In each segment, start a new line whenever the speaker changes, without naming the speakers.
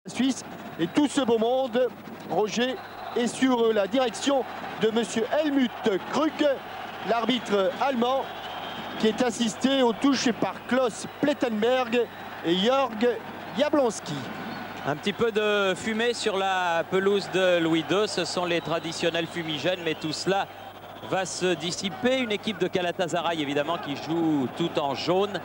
Suisse et tout ce beau monde, Roger, est sur la direction de monsieur Helmut Krug, l'arbitre allemand, qui est assisté aux touches par Klaus Plettenberg et Jörg Jablonski.
Un petit peu de fumée sur la pelouse de Louis II, ce sont les traditionnels fumigènes, mais tout cela va se dissiper. Une équipe de Galatasaray évidemment qui joue tout en jaune.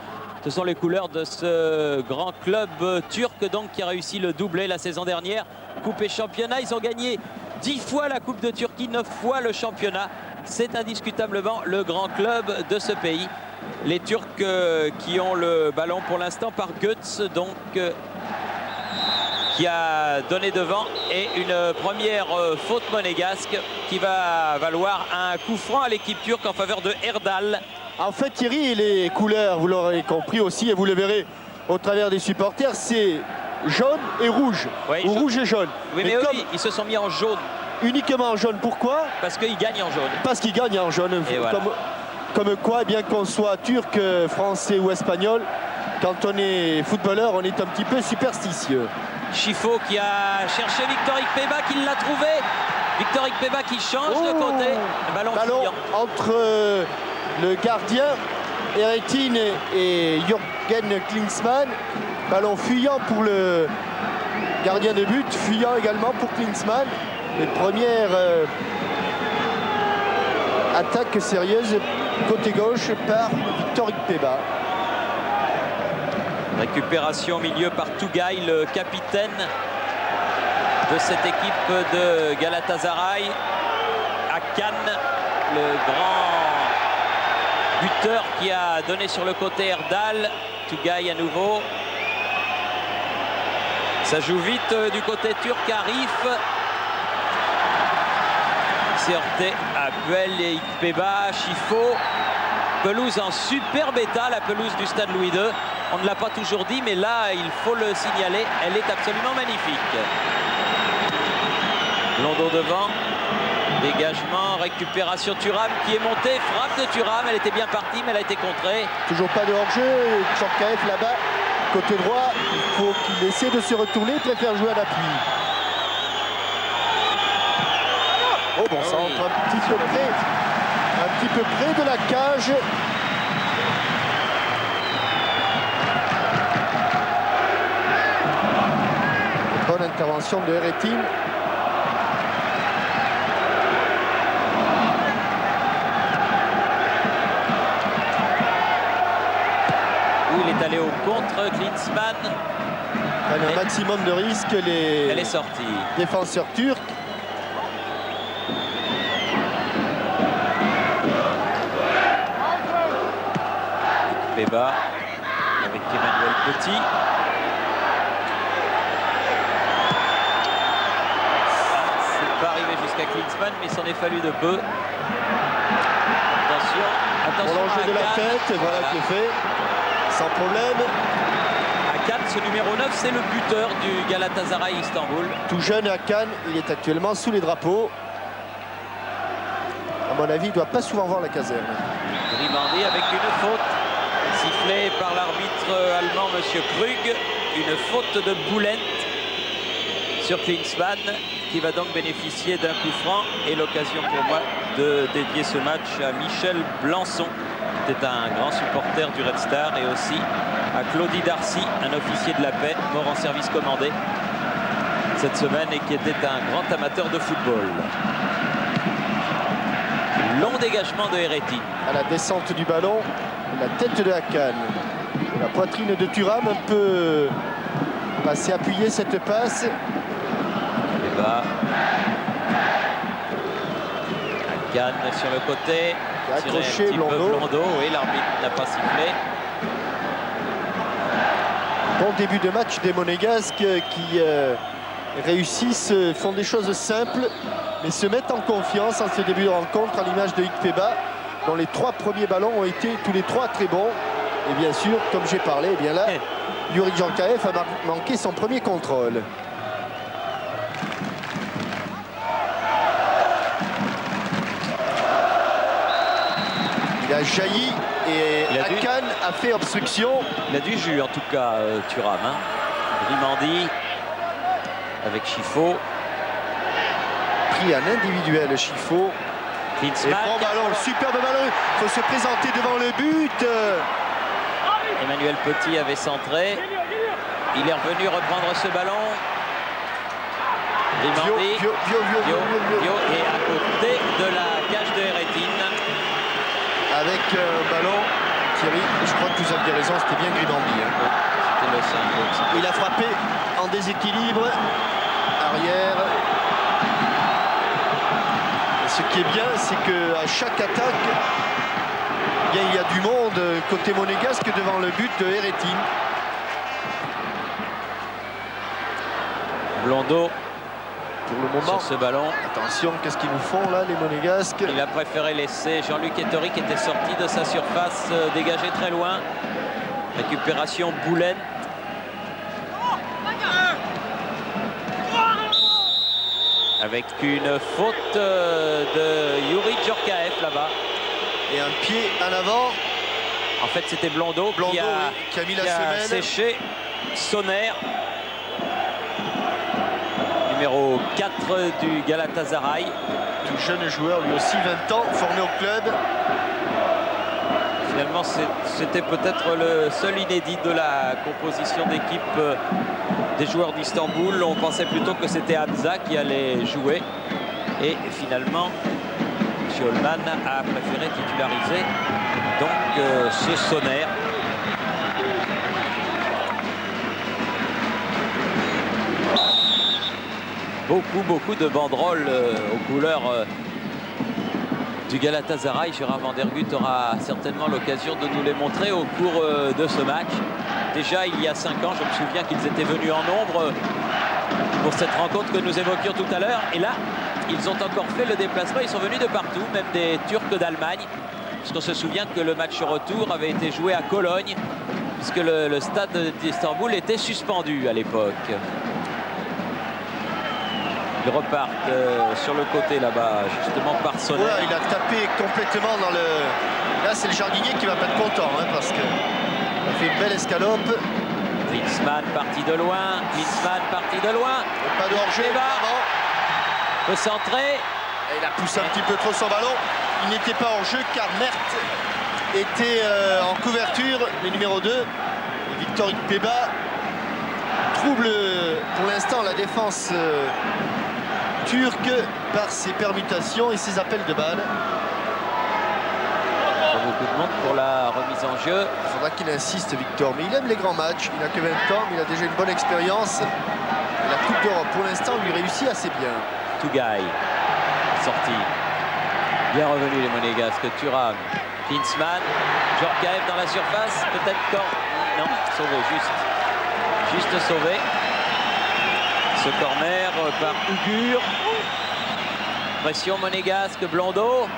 Ce sont les couleurs de ce grand club turc donc qui a réussi le doublé la saison dernière. Coupe et championnat, ils ont gagné 10 fois la Coupe de Turquie, 9 fois le championnat. C'est indiscutablement le grand club de ce pays. Les Turcs qui ont le ballon pour l'instant par Götze, donc qui a donné devant, et une première faute monégasque qui va valoir un coup franc à l'équipe turque en faveur de Erdal.
En fait, Thierry, les couleurs, vous l'aurez compris aussi, et vous le verrez au travers des supporters, c'est jaune et rouge,
oui,
ou rouge et jaune.
Oui, mais eux, ils se sont mis en jaune.
Uniquement en jaune, pourquoi?
Parce qu'ils gagnent en jaune.
Parce qu'ils gagnent en jaune.
Et voilà.
Comme quoi, bien qu'on soit turc, français ou espagnol, quand on est footballeur, on est un petit peu superstitieux.
Chifo qui a cherché Victor Ikpeba, qui l'a trouvé. Victor Ikpeba qui change de côté. Ballon
entre le gardien Eretin et Jürgen Klinsmann. Ballon fuyant pour le gardien de but, fuyant également pour Klinsmann. Les premières attaques sérieuses côté gauche par Victor Ikpeba.
Récupération au milieu par Tugay, le capitaine de cette équipe de Galatasaray. Akan, le grand buteur qui a donné sur le côté Erdal. Tugay à nouveau. Ça joue vite du côté turc. Arif. C'est heurté à Buel et Ikpeba. Chifo. Pelouse en superbe état, la pelouse du stade Louis II. On ne l'a pas toujours dit, mais là, il faut le signaler. Elle est absolument magnifique. Blondeau devant. Dégagement, récupération. Thuram qui est monté. Frappe de Thuram. Elle était bien partie, mais elle a été contrée.
Toujours pas de hors-jeu. Djorkaeff là-bas, côté droit. Il faut qu'il essaie de se retourner. Il préfère jouer à l'appui. Oh bon centre, un petit peu près de la cage. Bonne intervention de Eretin.
Il est allé au contre, Klinsmann.
Un maximum de risques,
elle est sortie.
Défenseurs turcs.
Beba avec Emmanuel Petit. C'est pas arrivé jusqu'à Klinsmann, mais il s'en est fallu de peu. Attention
prolongé de la tête, voilà qui est fait, sans problème.
Akan, ce numéro 9, c'est le buteur du Galatasaray Istanbul.
Tout jeune Akan, il est actuellement sous les drapeaux. À mon avis, il ne doit pas souvent voir la caserne.
Grimandi avec une faute. Sifflé par l'arbitre allemand, monsieur Krug. Une faute de Boulent sur Klinsmann, qui va donc bénéficier d'un coup franc. Et l'occasion pour moi de dédier ce match à Michel Blançon, qui était un grand supporter du Red Star, et aussi à Claudie Darcy, un officier de la paix, mort en service commandé cette semaine et qui était un grand amateur de football. Long dégagement de Eretin.
À la descente du ballon, la tête de Akan. La poitrine de Thuram, un peu passé appuyer cette passe.
Et bah, Akan sur le côté.
Accroché Blondeau.
Oui, l'arbitre n'a pas sifflé.
Bon début de match des Monégasques qui réussissent, font des choses simples, mais se mettent en confiance en ce début de rencontre, à l'image de Ikpeba, dont les 3 premiers ballons ont été tous les 3 très bons. Et bien sûr, comme j'ai parlé, eh bien là, Yuri Djorkaeff a manqué son premier contrôle. Il a jailli et Akan a fait obstruction.
Il a du jus en tout cas, Thuram. Grimandi. avec Chifo.
Pris en individuel, Chifo. Et
Klinsmann.
bon ballon, superbe ballon. Il faut se présenter devant le but.
Emmanuel Petit avait centré. Il est revenu reprendre ce ballon. Grimaldi.
Bio
Et à côté de la cage de Heretin.
Avec un ballon, Thierry, je crois que vous aviez raison, c'était bien Grimaldi. Hein.
C'était le 5.
Il a frappé en déséquilibre, arrière. Et ce qui est bien, c'est qu'à chaque attaque, bien, il y a du monde côté monégasque devant le but de Heretin.
Blondeau
Pour le moment,
sur ce ballon.
attention, qu'est-ce qu'ils nous font là, les monégasques?
Il a préféré laisser Jean-Luc Ettori qui était sorti de sa surface, dégagé très loin. Récupération Boulen. Avec une faute de Yuri Djorkaeff là-bas.
Et un pied en avant.
En fait, c'était Blondeau,
Blondeau,
qui a,
oui, qui a mis la semaine.
séché Sonner. Numéro 4 du Galatasaray.
Tout jeune joueur, lui aussi 20 ans, formé au club.
Finalement, c'était peut-être le seul inédit de la composition d'équipe des joueurs d'Istanbul. On pensait plutôt que c'était Hamza qui allait jouer. Et finalement, Olman a préféré titulariser donc ce Sonner. Beaucoup de banderoles aux couleurs du Galatasaray. Gérard Van der Gut aura certainement l'occasion de nous les montrer au cours de ce match. Déjà il y a 5 ans, je me souviens qu'ils étaient venus en nombre pour cette rencontre que nous évoquions tout à l'heure. Et là, ils ont encore fait le déplacement. Ils sont venus de partout, même des Turcs d'Allemagne. Puisqu'on se souvient que le match retour avait été joué à Cologne, puisque le stade d'Istanbul était suspendu à l'époque. Ils repartent sur le côté là-bas, justement par Sonner.
Voilà, il a tapé complètement dans le... Là, c'est le jardinier qui va pas être content, hein, parce qu'il a fait une belle escalope.
Klinsmann parti de loin. Klinsmann parti de loin.
Et pas de hors-jeu, évidemment.
Peut centrer.
Et il a poussé un petit peu trop son ballon. Il n'était pas hors-jeu car Mert était en couverture, le numéro 2. Et Victor Ikpeba trouble pour l'instant la défense turque par ses permutations et ses appels de balles.
Beaucoup de monde pour la remise en jeu.
Il faudra qu'il insiste, Victor, mais il aime les grands matchs. Il n'a que 20 ans, mais il a déjà une bonne expérience. Et la Coupe d'Europe, pour l'instant, lui réussit assez bien.
Tougaï, sorti. Bien revenu les Monégasques. Thuram, Klinsmann, Djorkaeff dans la surface. Peut-être quand... Non, sauvé, juste sauvé. Ce corner par Ugur. Pression monégasque, Blondeau.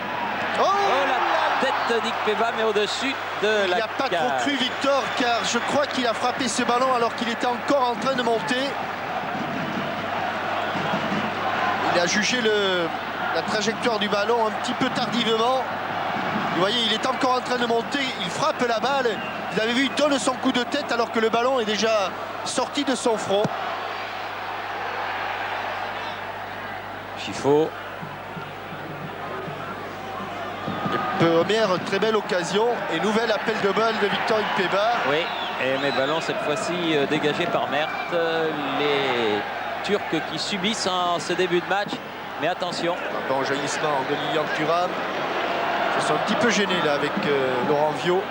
Oh,
la tête d'Ikpeba, mais au-dessus de la cage.
Il n'a pas trop cru, Victor, car je crois qu'il a frappé ce ballon alors qu'il était encore en train de monter. Il a jugé la trajectoire du ballon un petit peu tardivement. Vous voyez, il est encore en train de monter, il frappe la balle. Vous avez vu, il donne son coup de tête alors que le ballon est déjà sorti de son front.
Chifo.
Première très belle occasion et nouvel appel de balle de Victor Ikpeba.
Oui, mais ballon cette fois-ci dégagé par Mert. Les Turcs qui subissent en ce début de match. Mais attention.
Un bon jaillissement de Lilian Thuram. Ils sont un petit peu gênés là avec Laurent Viot.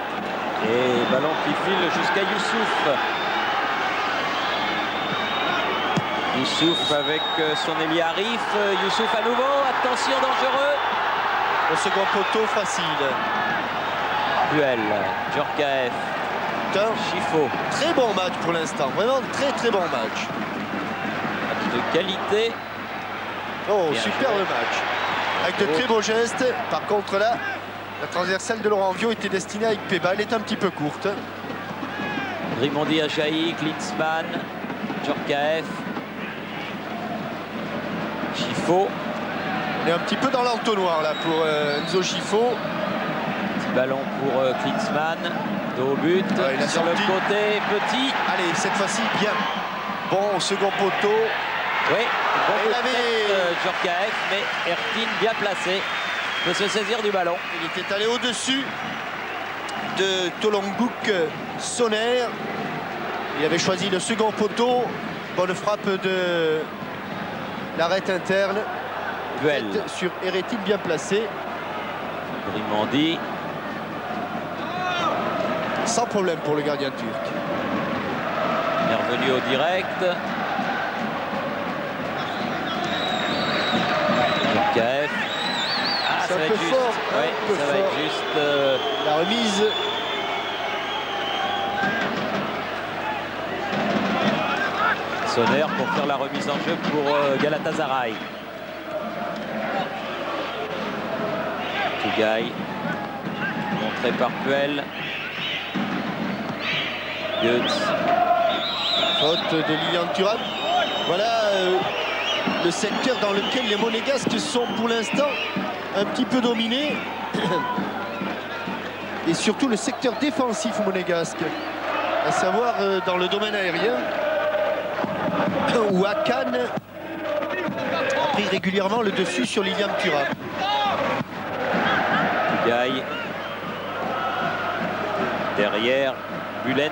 Et ballon qui file jusqu'à Youssouf. Youssouf avec son ailier Arif. Youssouf à nouveau. Attention, dangereux.
Au second poteau, facile.
Puel, Djorkaeff, Chifo.
Très bon match pour l'instant. Vraiment très bon match.
Match de qualité.
Oh,
bien
superbe
joué.
match. Avec de très beaux gestes. Par contre là, la transversale de Laurent Viot était destinée à Ikpeba. Elle est un petit peu courte.
Grimaldi a jailli, Klinsmann, Djorkaeff, Chifo.
On est un petit peu dans l'entonnoir là pour Enzo Chifo.
Petit ballon pour Klinsmann. Dos au but.
Il a
sur
sorti.
le côté, Petit.
Allez, cette fois-ci, bien. Bon, au second poteau.
Oui, bon
Il
coup de
avait-
tête, Djorkaeff, mais Ertin bien placé peut se saisir du ballon.
Il était allé au-dessus de Tolongouk Sonner. Il avait choisi le second poteau. Bonne frappe de l'arête interne.
Duel.
Tête sur Eretin bien placé.
Grimandi.
Sans problème pour le gardien turc.
Il est revenu au direct. Djorkaeff. Ah,
C'est
ça
un
va
peu
être juste.
fort, un
Ouais,
peu
ça va
fort.
être juste.
La remise.
Sonner pour faire la remise en jeu pour Galatasaray. Tougaï. Montré par Puel. Goetz.
Faute de Lilian Thuram. Voilà le secteur dans lequel les Monégasques sont pour l'instant un petit peu dominés. Et surtout le secteur défensif monégasque. À savoir dans le domaine aérien. Où Hakan a pris régulièrement le dessus sur Lilian Thuram.
Tougaï. Derrière, Bulent.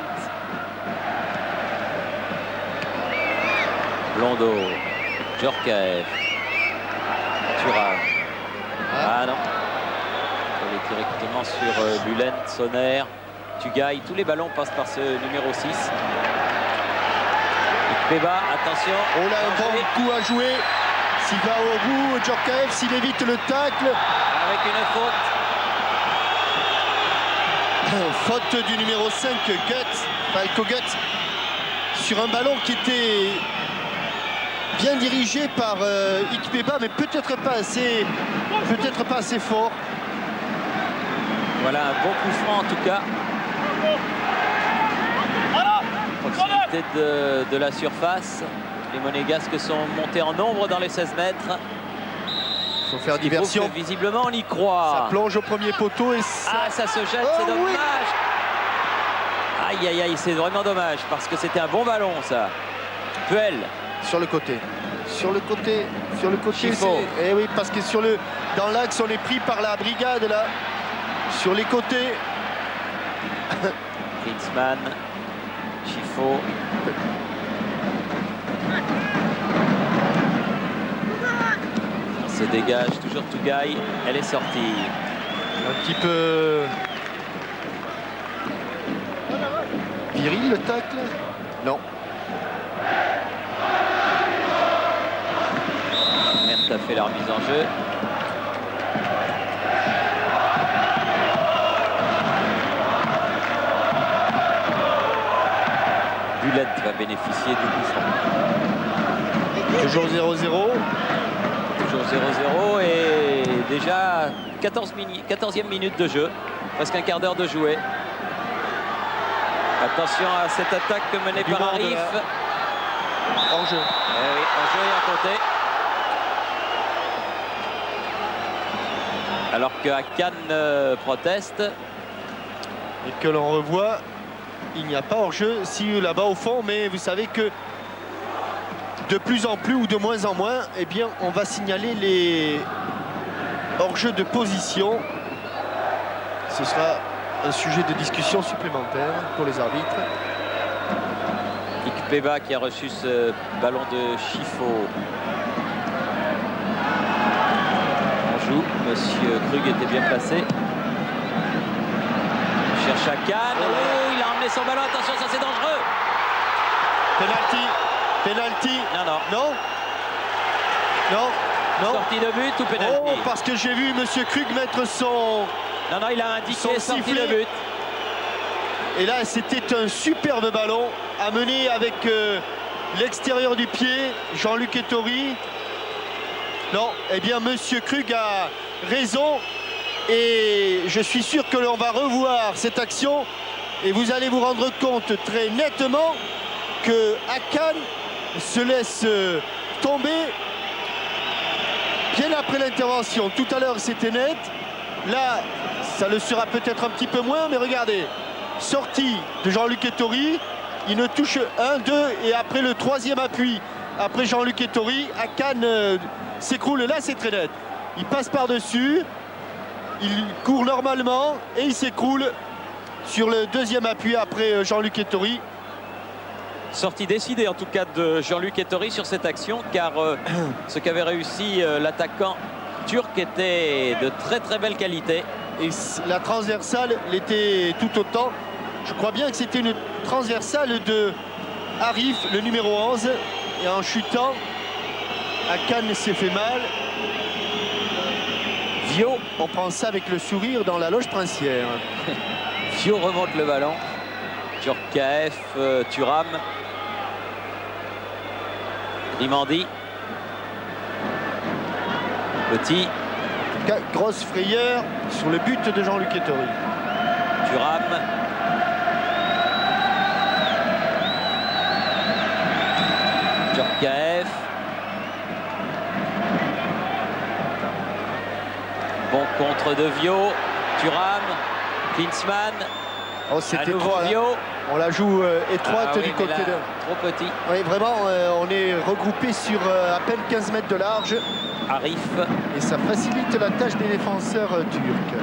Blondeau. Djorkaeff. Thuram. Ah non. Il est directement sur Bulent, Sonner, Tougaï. Tous les ballons passent par ce numéro 6. Ikpeba, attention.
On a un
danger.
bon coup à jouer. S'il va au bout, Djorkaeff, s'il évite le tacle.
Avec une faute.
Faute du numéro 5, Goetz, Falco Goetz, sur un ballon qui était bien dirigé par Ikpeba, mais peut-être pas assez fort.
Voilà un bon coup franc en tout cas. Proximité de la surface. Les Monégasques sont montés en nombre dans les 16 mètres.
Il faut faire
Il prouve
diversion.
que visiblement on y croit.
Ça plonge au premier poteau et ça...
Ah, ça se jette,
Oh,
c'est dommage.
oui.
Aïe, aïe, aïe, c'est vraiment dommage parce que c'était un bon ballon ça. Puel.
Sur le côté. Sur le côté.
Chifo.
Eh oui, parce que dans l'axe, on est pris par la brigade là. Sur les côtés.
Klinsmann. Chifo. Se dégage toujours Tougaï. Elle est sortie.
Un petit peu viril le tacle. Non.
Mert a fait la remise en jeu. Bullet va bénéficier du coup franc.
Toujours 0-0.
Toujours 0-0 et déjà 14e minute de jeu. Presque un quart d'heure de jouer. Attention à cette attaque menée
Du
par
monde,
Arif.
là. En jeu.
Eh oui, en jeu et à côté. Alors que Hakan proteste.
Et que l'on revoit, il n'y a pas hors-jeu. Si là-bas au fond, mais vous savez que de plus en plus ou de moins en moins, eh bien, on va signaler les hors-jeu de position. Ce sera un sujet de discussion supplémentaire pour les arbitres.
Ikpeba qui a reçu ce ballon de Chifo. On joue. Monsieur Krug était bien placé. Il cherche Hakan. Oh, il a emmené son ballon. Attention, ça c'est dangereux.
Penalty. Penalty.
Non, non.
Non. Non. Non.
Sortie de but ou
Oh,
pénalty?
parce que j'ai vu Monsieur Krug mettre son...
Non, non, il a indiqué
Son
sortie
sifflet.
de but.
Et là, c'était un superbe ballon amené avec l'extérieur du pied. Jean-Luc Ettori. Non, eh bien, Monsieur Krug a raison. Et je suis sûr que l'on va revoir cette action. Et vous allez vous rendre compte très nettement que Hakan se laisse tomber bien après l'intervention. Tout à l'heure, c'était net. Là, ça le sera peut-être un petit peu moins, mais regardez. Sortie de Jean-Luc Ettori. Il ne touche 1, 2 et après le troisième appui après Jean-Luc Ettori. Akan s'écroule, là c'est très net. Il passe par-dessus, il court normalement et il s'écroule sur le deuxième appui après Jean-Luc Ettori.
Sortie décidée en tout cas de Jean-Luc Ettori sur cette action, car ce qu'avait réussi l'attaquant turc était de très très belle qualité.
Et la transversale l'était tout autant. Je crois bien que c'était une transversale de Arif, le numéro 11. Et en chutant, Akan s'est fait mal. Vio, on prend ça avec le sourire dans la loge princière.
Vio remonte le ballon. Djorkaeff, Thuram. Grimandi. Petit.
Grosse frayeur sur le but de Jean-Luc Ettori.
Thuram. Djorkaeff. Bon contre de Vio. Thuram. Klinsmann.
Oh, c'était
nouveau
trop,
Vio.
On la joue étroite
oui,
du côté
là,
de...
trop petit.
Oui, vraiment, on est regroupé sur à peine 15 mètres de large.
Arif.
Et ça facilite la tâche des défenseurs turcs.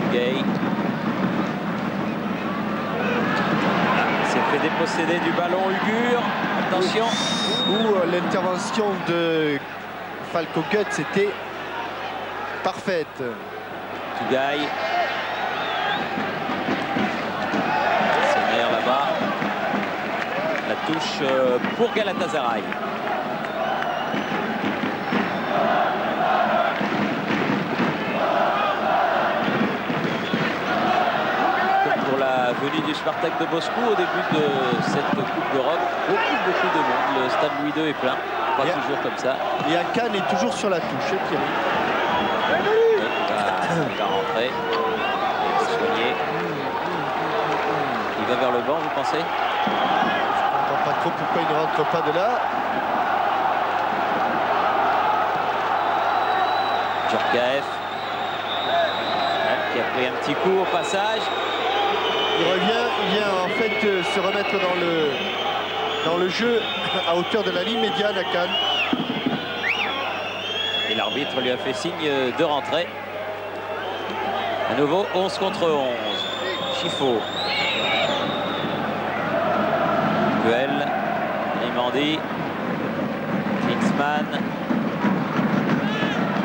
Tugay. S'est fait déposséder du ballon Ugur. Attention.
Où l'intervention de Falco Guts était parfaite.
Tugay. Sonner là-bas. La touche pour Galatasaray. Venu du Spartak de Moscou au début de cette Coupe d'Europe. Beaucoup de monde. Le stade Louis II est plein. Pas toujours comme ça.
Et Akan est toujours sur la touche, Thierry.
Il va rentrer. Il va soigner. Il va vers le banc, vous pensez?
Je ne comprends pas trop pourquoi il ne rentre pas de là.
Djorkaeff. Qui a pris un petit coup au passage.
Il revient, il vient en fait se remettre dans le jeu à hauteur de la ligne médiane à Cannes.
Et l'arbitre lui a fait signe de rentrer. À nouveau 11 contre 11. Chifo. Duel. Grimandi. Klinsmann.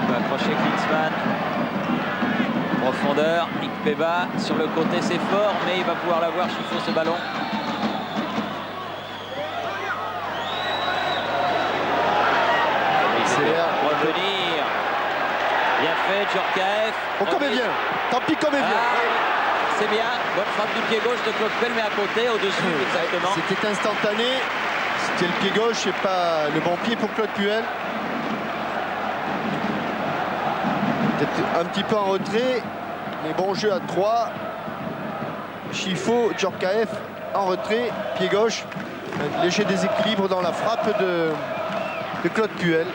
Il va accrocher Klinsmann. Profondeur, Ikpeba sur le côté, c'est fort, mais il va pouvoir l'avoir, Chifo, ce ballon.
C'est
revenir. Bien fait, Djorkaeff.
Oh, comme il vient. Tant pis comme il vient.
C'est bien. Bonne frappe du pied gauche de Claude Puel, mais à côté, au-dessus, exactement.
C'était instantané. C'était le pied gauche et pas le bon pied pour Claude Puel. Peut-être un petit peu en retrait, mais bon jeu à 3. Chifo, Djorkaeff en retrait, pied gauche. Un léger déséquilibre dans la frappe de Claude Puel.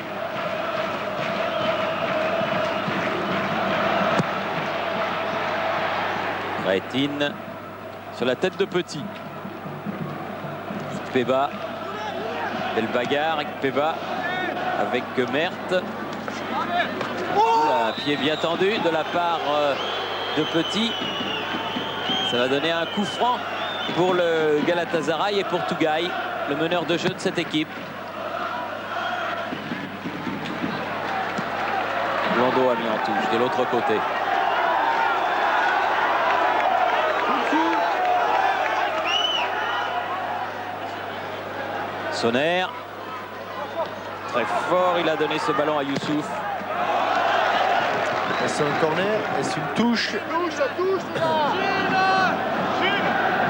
Rétine sur la tête de Petit. Ikpeba. Belle bagarre, Ikpeba avec Mert. Un pied bien tendu de la part de Petit. Ça va donner un coup franc pour le Galatasaray et pour Tugay, le meneur de jeu de cette équipe. Blondeau a mis en touche de l'autre côté. Sonner. Très fort, il a donné ce ballon à Youssouf.
Est-ce un corner? Est-ce une touche?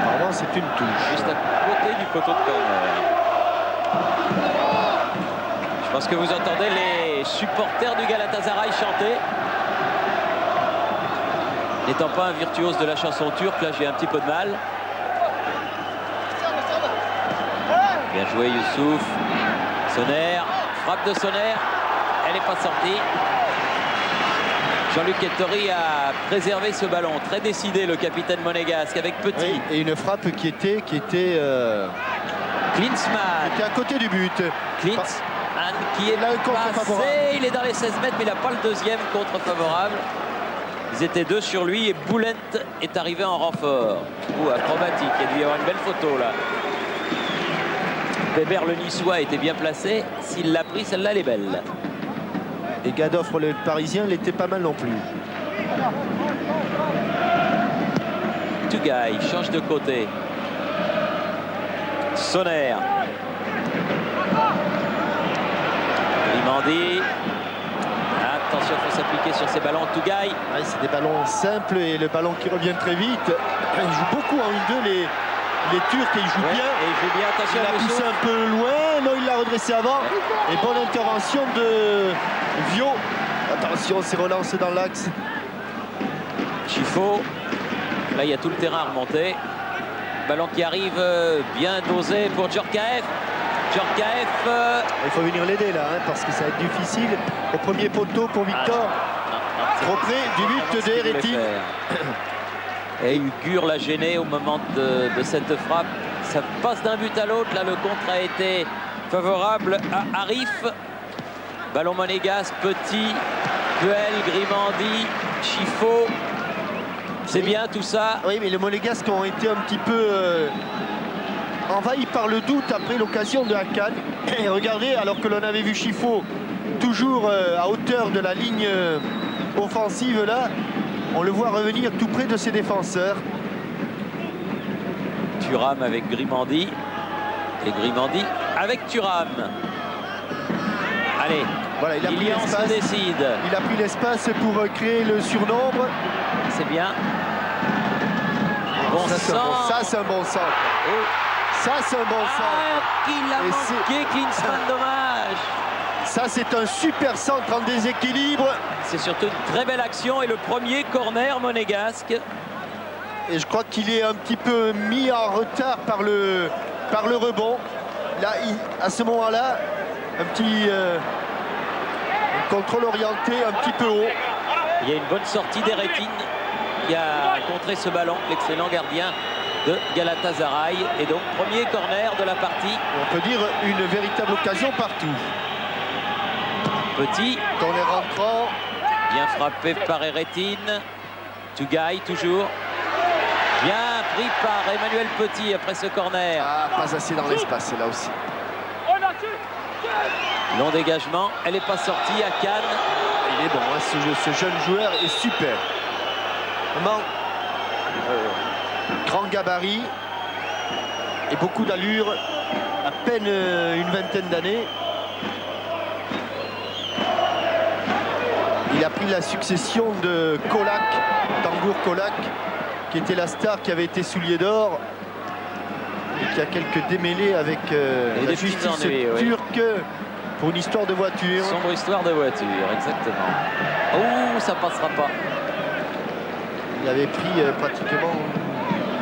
Apparemment, c'est une touche.
Juste à côté du poteau de corner. Je pense que vous entendez les supporters du Galatasaray chanter. N'étant pas un virtuose de la chanson turque, là j'ai un petit peu de mal. Bien joué Youssouf. Sonner, frappe de Sonner. Elle n'est pas sortie. Jean-Luc Ettori a préservé ce ballon. Très décidé le capitaine monégasque avec Petit.
Oui, et une frappe qui était
Klinsmann.
Qui est à côté du but.
Klinsmann qui est
là un contre favorable.
passé. Il est dans les 16 mètres, mais il n'a pas le deuxième contre favorable. Ils étaient deux sur lui et Boulent est arrivé en renfort. Acrobatique. Il y a dû y avoir une belle photo là. Weber, le Niçois, était bien placé. S'il l'a pris, celle-là, elle est belle.
Et Gadoffre, le Parisien, l'était pas mal non plus.
Tugay change de côté. Sonner. Grimandi. Attention, il faut s'appliquer sur ces ballons. Tugay.
Ouais, c'est des ballons simples et le ballon qui revient très vite. Il joue beaucoup en 1-2 les Turcs et il joue bien.
Et il joue bien, attention.
Il a poussé un peu loin, non, il l'a redressé avant. Et bonne intervention de Vio. Attention, c'est relance dans l'axe.
Chifo. Là, il y a tout le terrain à remonter. Ballon qui arrive bien dosé pour Djorkaeff. Djorkaeff.
Il faut venir l'aider là, hein, parce que ça va être difficile. Au premier poteau pour Victor. Trop près du but de Herretin.
Et Ugur l'a gêné au moment de cette frappe. Ça passe d'un but à l'autre. Là, le contre a été favorable à Arif. Ballon monégasque, Petit, Puel, Grimandi, Chifo. C'est bien tout ça.
Oui, mais les monégasques ont été un petit peu envahis par le doute après l'occasion de Hakan. Et regardez, alors que l'on avait vu Chifo toujours à hauteur de la ligne offensive là, on le voit revenir tout près de ses défenseurs.
Thuram avec Grimandi. Et Grimandi avec Thuram. Allez,
voilà, il a pris
Lilian se
l'espace.
décide.
Il a pris l'espace pour créer le surnombre.
C'est bien. Bon
Ça, c'est un
sang.
bon- ça, c'est un bon centre.
Oh.
Ça, c'est un bon centre.
Ah, qu'il a
Et
manqué, Klinsmann, dommage.
Ça, c'est un super centre en déséquilibre.
C'est surtout une très belle action et le premier corner monégasque.
Et je crois qu'il est un petit peu mis en retard par le rebond. Là, à ce moment-là, un petit un contrôle orienté un petit peu haut.
Il y a une bonne sortie d'Herretin qui a contré ce ballon, l'excellent gardien de Galatasaray. Et donc, premier corner de la partie.
On peut dire une véritable occasion partout.
Petit,
Corner rentrant.
bien frappé par Herretin. Tugay, toujours. Bien pris par Emmanuel Petit après ce corner.
Ah, pas assez dans l'espace là aussi.
Long dégagement, elle n'est pas sortie à Cannes.
Il est bon, hein, ce jeune joueur est super. Vraiment, grand gabarit et beaucoup d'allure, à peine une vingtaine d'années. Il a pris la succession de Kolak, Tangur Kolak, qui était la star, qui avait été soulier d'or et qui a quelques démêlés avec la
des
justice
petits ennuis, oui.
turque pour une histoire de voiture.
Sombre histoire de voiture, exactement. Oh, ça passera pas.
Il avait pris pratiquement,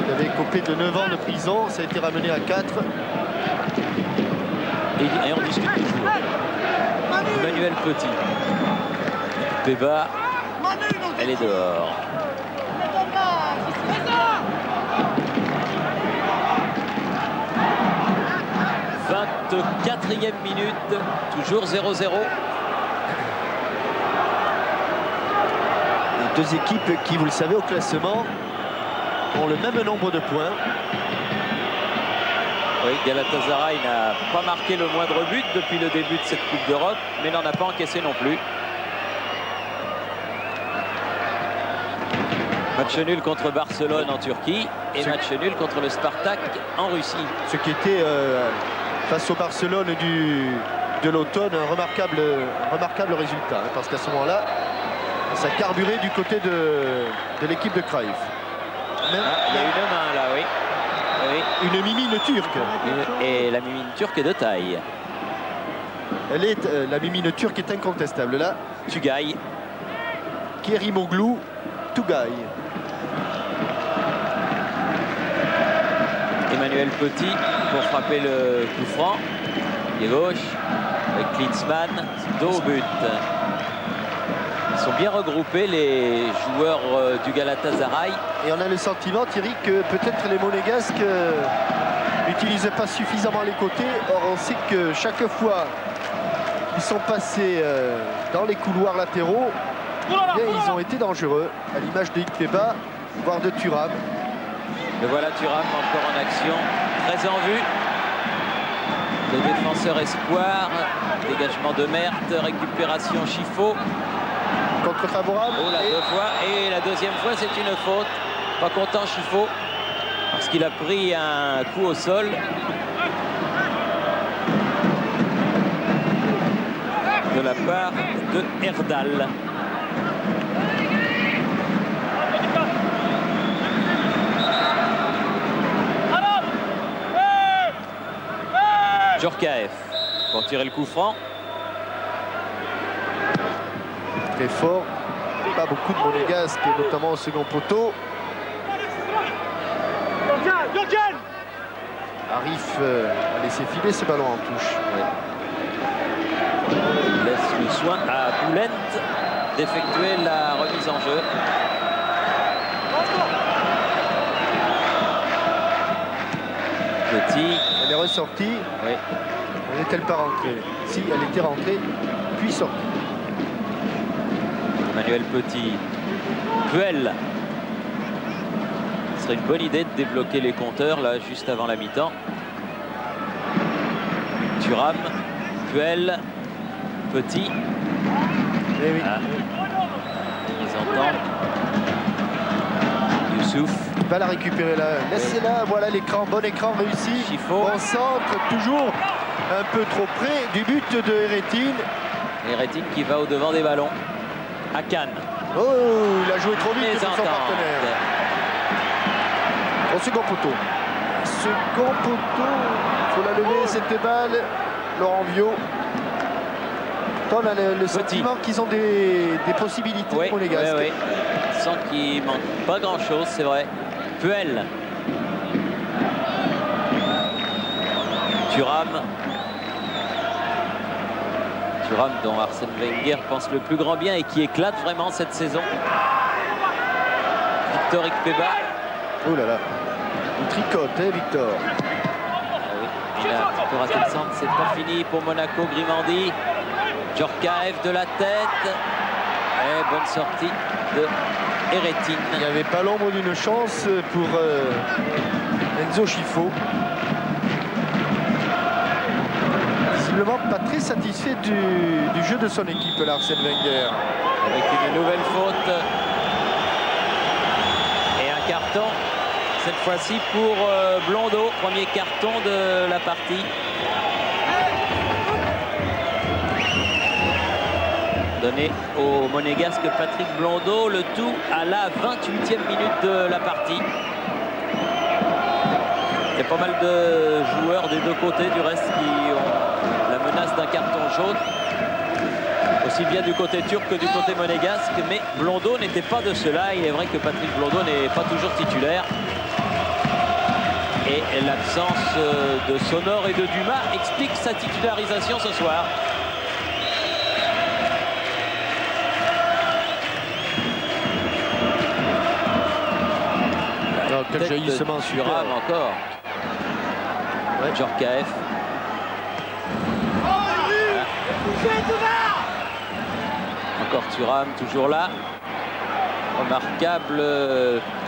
il avait copé de 9 ans de prison, ça a été ramené à 4.
Et on discute toujours. Emmanuel Petit. Péba, elle est dehors. « 24e minute, toujours 0-0. »
Les deux équipes qui, vous le savez, au classement, ont le même nombre de points.
Oui, Galatasaray n'a pas marqué le moindre but depuis le début de cette Coupe d'Europe, mais n'en a pas encaissé non plus. Match nul contre Barcelone en Turquie et match nul contre le Spartak en Russie.
Ce qui était, face au Barcelone de l'automne, un remarquable résultat. Hein, parce qu'à ce moment-là, ça carburait du côté de l'équipe de Cruyff.
Il y a une main là, oui. Oui.
Une mimine turque.
Et la mimine turque est de taille.
La mimine turque est incontestable. Là,
Tugay.
Kerimoglu, Tugay.
Emmanuel Petit pour frapper le coup franc. Pied gauche avec Klinsmann, dos au but. Ils sont bien regroupés les joueurs du Galatasaray.
Et on a le sentiment, Thierry, que peut-être les Monégasques n'utilisent pas suffisamment les côtés. Or, on sait que chaque fois qu'ils sont passés dans les couloirs latéraux, eh bien, ils ont été dangereux, à l'image de Ikpeba, voire de Thuram.
Le voilà Thuram encore en action, très en vue. Le défenseur espoir, dégagement de Merthe, récupération Chifo.
Contre favorable.
Oh là, deux fois. Et la deuxième fois, c'est une faute. Pas content Chifo, parce qu'il a pris un coup au sol. De la part de Erdal. Djorkaeff pour tirer le coup franc.
Très fort. Pas beaucoup de monégasques, notamment au second poteau. Arif a laissé filer ce ballon en touche.
Ouais. Il laisse le soin à Boulent d'effectuer la remise en jeu. Petit.
Elle est ressortie.
Oui.
N'est-elle pas rentrée? Si, elle était rentrée, puis sortie.
Emmanuel Petit. Puel. Ce serait une bonne idée de débloquer les compteurs là juste avant la mi-temps. Thuram, Puel, Petit.
Eh oui.
Ah. Ils entendent. Youssouf.
Il va la récupérer là. Laissez-la, voilà l'écran, bon écran réussi.
Chifo.
Bon centre, toujours un peu trop près du but de Eretin.
Eretin qui va au devant des ballons. À Cannes.
Oh, il a joué trop vite pour son partenaire. Au second poteau. Second poteau. Il faut la lever cette balle. Laurent Viau. On a le sentiment qu'ils ont des possibilités
oui,
pour les gars.
Oui, oui. Sans qu'il manque pas grand-chose, c'est vrai. Puel. Thuram. Thuram dont Arsène Wenger pense le plus grand bien et qui éclate vraiment cette saison. Victor Ikpeba.
Oh là là. Il tricote, hein, Victor.
Ah oui. Il a un petit peu raté le centre. C'est pas fini pour Monaco. Grimandi. Djorkaeff de la tête. Et bonne sortie de Eretin.
Il n'y avait pas l'ombre d'une chance pour Enzo Chifo. Visiblement pas très satisfait du jeu de son équipe, là, Arsène Wenger.
Avec une nouvelle faute. Et un carton. Cette fois-ci pour Blondeau. Premier carton de la partie. Donné au monégasque Patrick Blondeau, le tout à la 28e minute de la partie. Il y a pas mal de joueurs des deux côtés du reste qui ont la menace d'un carton jaune. Aussi bien du côté turc que du côté monégasque, mais Blondeau n'était pas de cela. Il est vrai que Patrick Blondeau n'est pas toujours titulaire. Et l'absence de Sonor et de Dumas explique sa titularisation ce soir.
Quel jaillissement sur
Thuram encore. Ouais. Djorkaeff. Encore Thuram, toujours là. Remarquable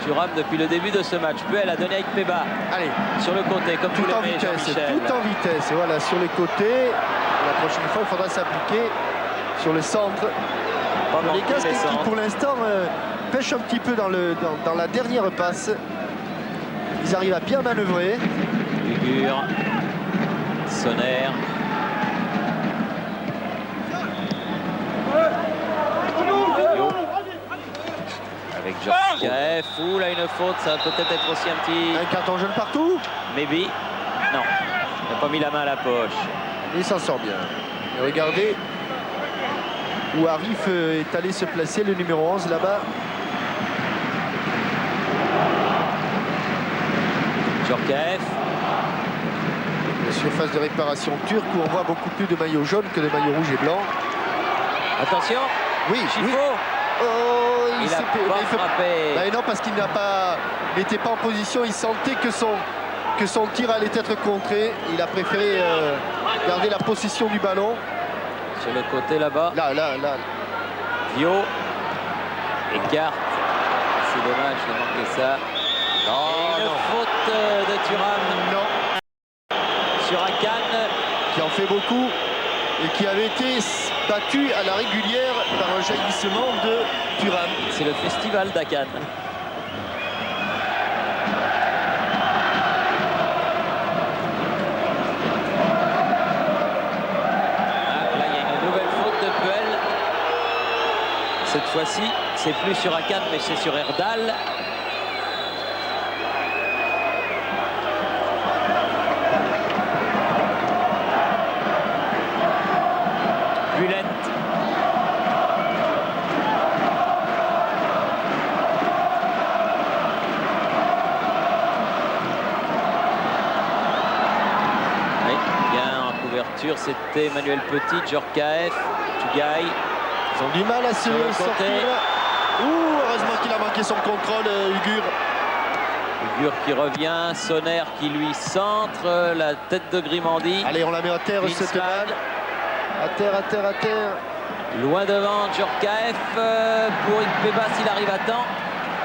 Thuram depuis le début de ce match. Puel a donné à Ikpeba.
Allez,
sur le côté, comme
tout
tous les
en
mecs,
vitesse,
Jean-Michel.
tout en vitesse. Et voilà, sur les côtés. La prochaine fois, il faudra s'appliquer sur le centre. Les gars qui, pour l'instant, pêchent un petit peu dans la dernière passe. Ils arrivent à bien manœuvrer.
Figure. Sonner. Avec Djorkaeff. Ouh là, une faute, ça va peut-être être aussi un petit...
Un carton jaune partout.
Maybe. Non, il n'a pas mis la main à la poche.
Il s'en sort bien. Et regardez où Arif est allé se placer, le numéro 11 là-bas.
Djorkaeff.
La surface de réparation turque où on voit beaucoup plus de maillots jaunes que de maillots rouges et blancs.
Attention.
Oui,
Chifo.
oui. Oh,
il a pas frappé.
Bah, non, parce qu'il n'était pas en position. Il sentait que que son tir allait être contré. Il a préféré garder la possession du ballon.
Sur le côté là-bas.
Là.
Vio écarte. C'est dommage de manquer ça. Et une faute de Thuram.
Non.
Sur Akan.
Qui en fait beaucoup et qui avait été battu à la régulière par un jaillissement de Thuram.
C'est le festival d'Akan. Là, il y a une nouvelle faute de Puel. Cette fois-ci, c'est plus sur Akan, mais c'est sur Erdal. Bullet. Oui, bien en couverture, c'était Emmanuel Petit, Djorkaeff, Tugaï.
Ils ont du mal à se
Sur le
sortir.
côté.
Heureusement qu'il a manqué son contrôle, Ugur.
Ugur qui revient, Sonner qui lui centre, la tête de Grimandi.
Allez, on la met à terre, cette
Klinsmann.
balle. À terre, à terre, à terre.
Loin devant Djorkaeff pour Ikpeba s'il arrive à temps.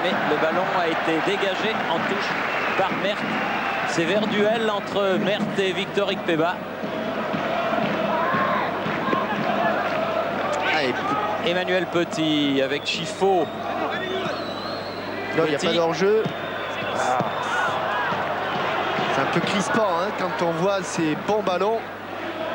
Mais le ballon a été dégagé en touche par Mert. C'est vers duel entre Mert et Victor Ikpeba.
Allez,
Emmanuel Petit avec Chifo.
non, il n'y a
Petit.
pas d'enjeu. C'est un peu crispant hein, quand on voit ces bons ballons.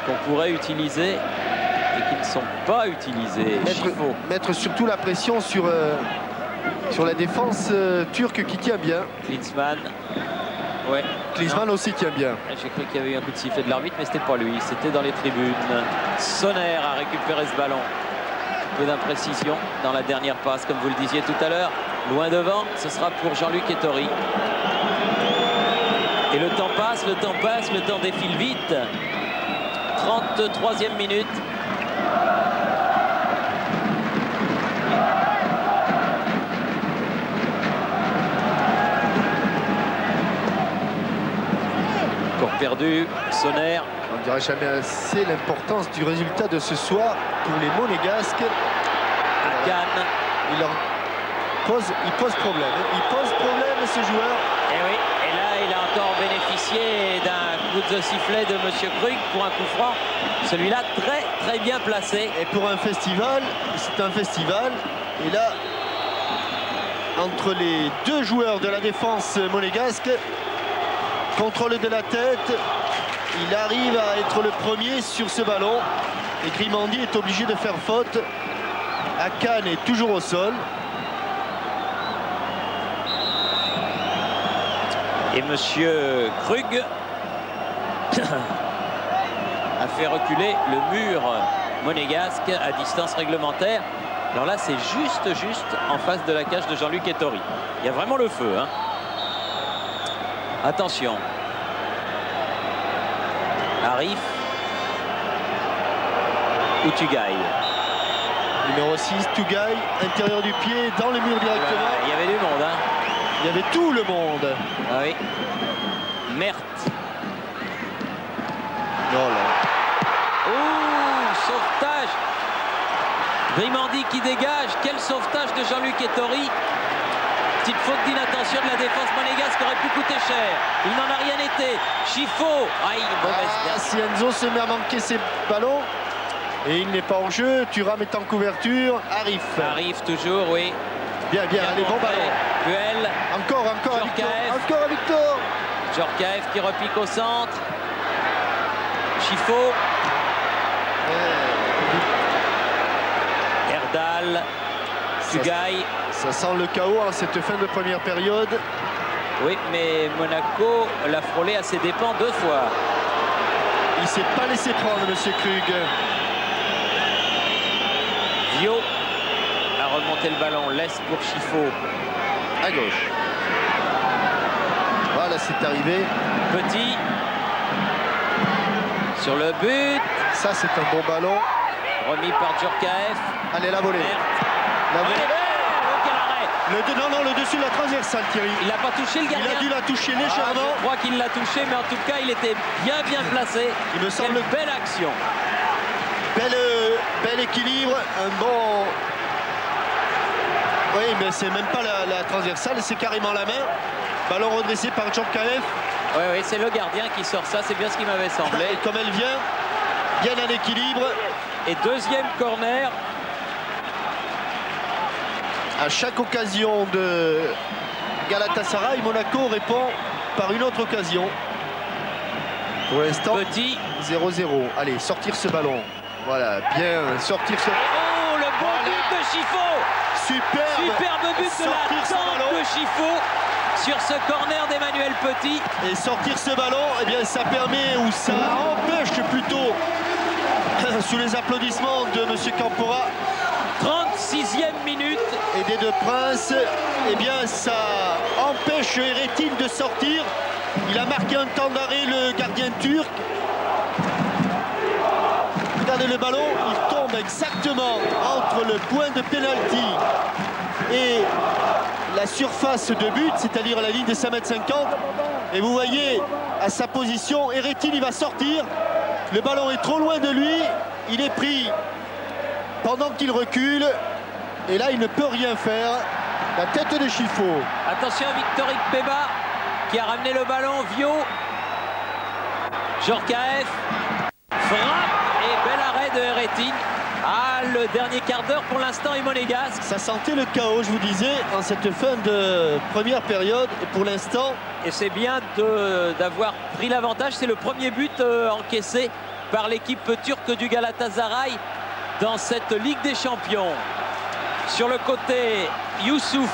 Qu'on pourrait utiliser et qui ne sont pas utilisés. Chifo.
Mettre surtout la pression sur la défense turque qui tient bien.
Klinsmann. Ouais.
Klinsmann aussi tient bien.
J'ai cru qu'il y avait eu un coup de sifflet de l'arbitre, mais c'était pas lui, c'était dans les tribunes. Sonner a récupéré ce ballon. Un peu d'imprécision dans la dernière passe, comme vous le disiez tout à l'heure. Loin devant, ce sera pour Jean-Luc Ettori. Et le temps passe, le temps défile vite. 33e minute. Encore perdu, Sonner.
On ne dira jamais assez l'importance du résultat de ce soir pour les Monégasques.
Akan.
Il pose problème. Il pose problème ce joueur.
Et oui, et là il a encore bénéficié d'un coup de sifflet de Monsieur Krug pour un coup franc. Celui-là très bien placé.
Et pour un festival, c'est un festival. Et là, entre les deux joueurs de la défense monégasque, contrôle de la tête, il arrive à être le premier sur ce ballon. Et Grimandi est obligé de faire faute. Akan est toujours au sol.
Et Monsieur Krug a fait reculer le mur monégasque à distance réglementaire. Alors là, c'est juste en face de la cage de Jean-Luc Ettori. Il y a vraiment le feu. Hein. Attention. Arif. Ou Tugaï.
Numéro 6, Tugaï, intérieur du pied, dans le mur directement.
Il y avait du monde. Hein.
Il y avait tout le monde.
Ah oui. Mert.
Oh là.
Ouh, sauvetage. Grimandi qui dégage. Quel sauvetage de Jean-Luc Ettori. Petite faute d'inattention de la défense monégasque qui aurait pu coûter cher. Il n'en a rien été. Chifo. Aïe,
Si Enzo se met à manquer ses ballons. Et il n'est pas en jeu. Thuram est en couverture. Arif.
Arrive toujours, oui.
Bien, allez, bon ballon.
Puel.
Encore à Victor. Encore à Victor.
Djorkaeff qui repique au centre. Chifo. Erdal. Tugaï.
Ça sent le chaos en cette fin de première période.
Oui, mais Monaco l'a frôlé à ses dépens 2 fois.
Il ne s'est pas laissé prendre, Monsieur Krug.
Vio a remonté le ballon. Laisse pour Chifo.
À gauche. Voilà, c'est arrivé.
Petit. Sur le but.
Ça, c'est un bon ballon.
Remis par Djorkaeff.
Allez, la volée.
La volée. Oh, quel arrêt.
Le dessus de la transversale, Thierry.
Il n'a pas touché le gardien.
Il a dû la toucher légèrement.
Je crois qu'il l'a touché, mais en tout cas, il était bien placé.
Il me semble.
Quelle belle action.
Bel équilibre, un bon... Oui, mais c'est même pas la transversale, c'est carrément la main. Ballon redressé par Djorkaeff.
Oui, c'est le gardien qui sort ça, c'est bien ce qui m'avait semblé.
Et comme elle vient, bien en équilibre.
Et deuxième corner.
À chaque occasion de Galatasaray, Monaco répond par une autre occasion. Pour l'instant,
Petit.
0-0. Allez, sortir ce ballon. Voilà, bien sortir ce...
Oh, le bon but de Chifo. Superbe but de la tente de Chifo sur ce corner d'Emmanuel Petit.
Et sortir ce ballon, eh bien, ça permet, ou ça empêche plutôt, sous les applaudissements de M. Campora,
36e minute.
et des Deux Princes, eh bien, ça empêche Eretin de sortir. Il a marqué un temps d'arrêt, le gardien turc. Regardez le ballon, il tombe exactement entre le point de pénalty et la surface de but, c'est-à-dire la ligne des 5,50 m. Et vous voyez, à sa position, Eretin, il va sortir. Le ballon est trop loin de lui. Il est pris pendant qu'il recule. Et là, il ne peut rien faire. La tête de Chifo.
Attention à Victor Ikpeba qui a ramené le ballon. Vio. Djorkaeff. Frappe. Et bel arrêt de Eretin. Ah, le dernier quart d'heure pour l'instant est monégasque.
Ça sentait le chaos, je vous disais, en cette fin de première période. Et pour l'instant...
Et c'est bien d'avoir pris l'avantage. C'est le premier but encaissé par l'équipe turque du Galatasaray dans cette Ligue des Champions. Sur le côté, Youssouf.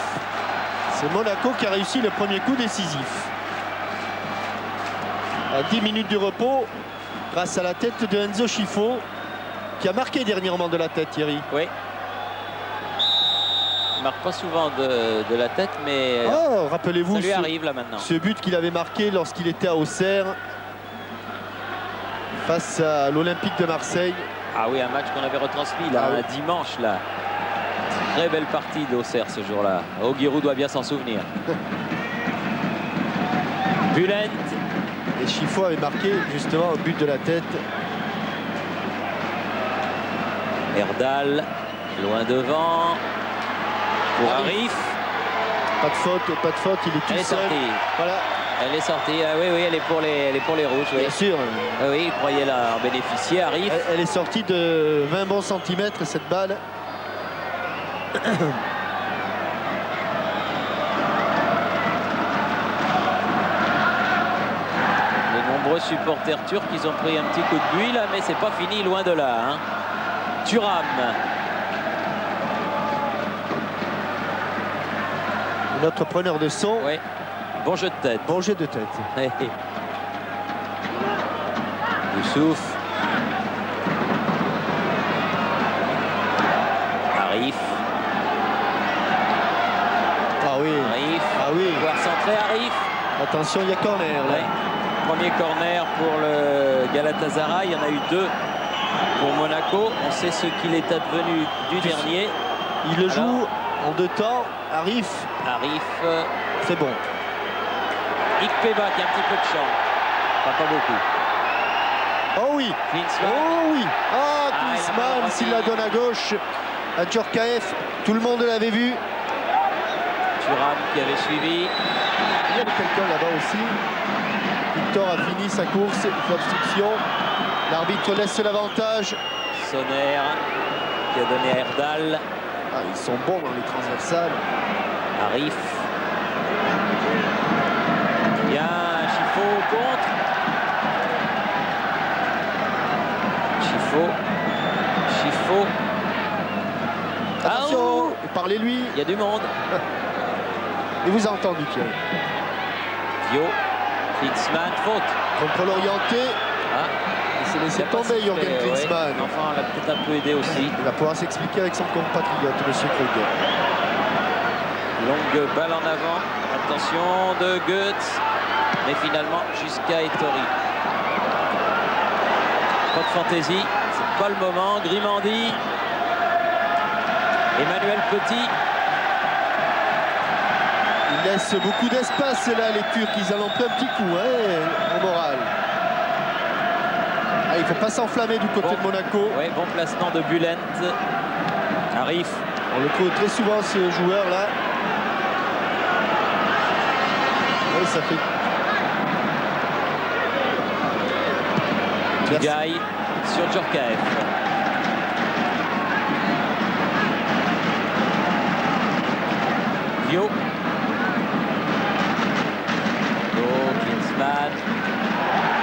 C'est Monaco qui a réussi le premier coup décisif. À 10 minutes du repos, grâce à la tête de Enzo Chifo, qui a marqué dernièrement de la tête, Thierry.
Oui. Il ne marque pas souvent de la tête, mais
rappelez-vous,
ça lui arrive là maintenant.
Ce but qu'il avait marqué lorsqu'il était à Auxerre face à l'Olympique de Marseille.
Ah oui, un match qu'on avait retransmis là, un dimanche là. Très belle partie d'Auxerre ce jour-là. Giroud doit bien s'en souvenir. Bülent.
Et Chifo avait marqué justement un but de la tête.
Erdal, loin devant. Pour Arif.
Pas de faute, il est tout seul.
Sortie.
Voilà.
Elle est sortie, oui, elle est pour les rouges. Oui.
Bien sûr.
Oui, il croyait là en bénéficier, Arif.
Elle est sortie de 20 bons centimètres, cette balle.
De nombreux supporters turcs, ils ont pris un petit coup de buis là, mais c'est pas fini, loin de là. Hein. Thuram.
Notre preneur de son.
Oui. Bon jeu de tête.
Bon jeu de tête.
Youssouf. Arif.
Ah oui.
Arif.
Ah oui.
Pouvoir centrer Arif.
Attention, il y a corner là.
Ouais. Premier corner pour le Galatasaray. Il y en a eu 2 pour Monaco. On sait ce qu'il est advenu du dernier.
Il le joue en 2 temps. Arif.
C'est bon. Ikpeba qui a un petit peu de champ. Pas beaucoup.
Oh oui.
Klinsmann.
Oh oui. Ah, Klinsmann, s'il la donne à gauche à Djorkaeff. Tout le monde l'avait vu.
Thuram qui avait suivi.
Il y a quelqu'un là-bas aussi. Victor a fini sa course. Il fait obstruction. L'arbitre laisse l'avantage.
Sonner qui a donné à Erdal.
Ah, ils sont bons dans les transversales.
Arif. Bien, Chifo contre. Chifo.
Attention, parlez-lui.
Il y a du monde.
Et vous avez entendu, Thierry.
Vio. Klinsmann, faute.
Contrôle orienté. Il s'est laissé tomber, Jürgen Klinsmann.
Enfin, on l'a peut-être un peu aidé aussi.
Il va pouvoir s'expliquer avec son compatriote, M. Krug.
Longue balle en avant. Attention de Goetz. Mais finalement, jusqu'à Ettori. Pas de fantaisie. C'est pas le moment. Grimandi. Emmanuel Petit.
laissent beaucoup d'espace là, les Turcs. Ils en ont pris un petit coup au moral. Ah, il ne faut pas s'enflammer du côté de Monaco.
Oui, bon placement de Bülent. Arif.
On le trouve très souvent, ce joueur-là. Oui, ça fait...
Tugaï sur Djorkaeff. Vio. Klinsmann.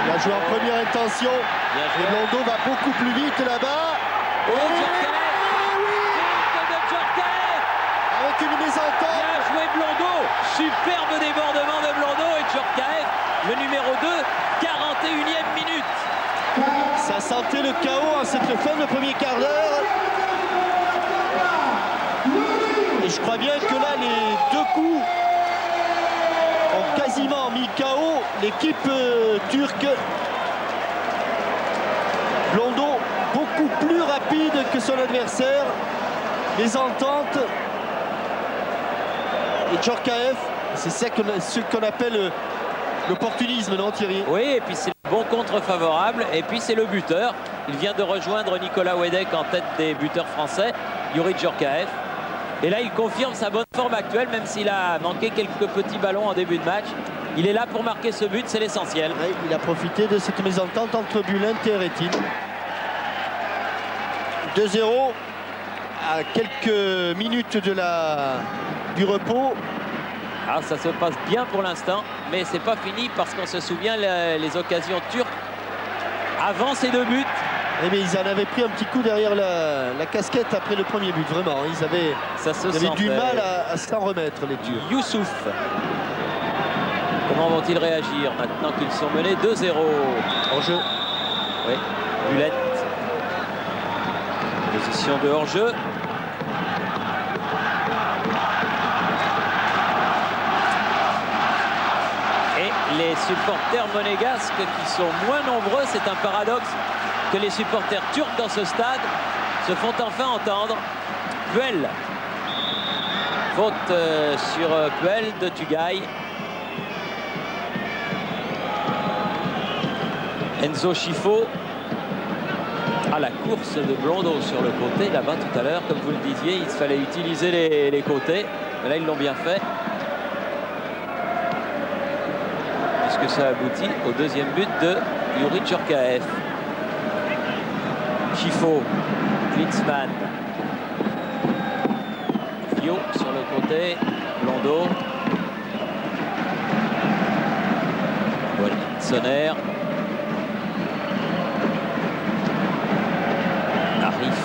Il a joué en première intention. Et Blondeau va beaucoup plus vite là-bas.
Djorkaeff. De Djorkaeff.
Avec une mise en temps.
Bien joué Blondeau. Superbe débordement de Blondeau et Djorkaeff, le numéro 2, 41e minute.
Ça sentait le chaos en cette fin de premier quart d'heure. Et je crois bien que là, les deux coups ont quasiment mis KO l'équipe turque. Blondeau, beaucoup plus rapide que son adversaire. Les ententes. Et Djorkaeff, c'est ce qu'on appelle l'opportunisme, non Thierry?
Oui, et puis c'est le bon contre favorable. Et puis c'est le buteur. Il vient de rejoindre Nicolas Wedek en tête des buteurs français, Youri Djorkaeff. Et là, il confirme sa bonne forme actuelle, même s'il a manqué quelques petits ballons en début de match. Il est là pour marquer ce but, c'est l'essentiel.
Oui, il a profité de cette mésentente entre Bülent et Retin. 2-0 à quelques minutes du repos.
Alors ça se passe bien pour l'instant, mais c'est pas fini parce qu'on se souvient les occasions turques avant ces deux buts.
Eh bien, ils en avaient pris un petit coup derrière la casquette après le premier but, vraiment. Ils avaient du mal à s'en remettre, les Turcs.
Youssouf. Comment vont-ils réagir maintenant qu'ils sont menés 2-0?
Hors-jeu.
Oui, Bülent. Position de hors-jeu. Et les supporters monégasques qui sont moins nombreux, c'est un paradoxe que les supporters turcs dans ce stade se font enfin entendre. Puel. Faute sur Puel de Tugaï. Enzo Schifo. À la course de Blondeau sur le côté, là-bas tout à l'heure, comme vous le disiez, il fallait utiliser les côtés. Mais là, ils l'ont bien fait. Puisque ça aboutit au deuxième but de Youri Djorkaeff. Schifo, Klinsmann. Fio sur le côté, Blondeau. Sonner. Arif.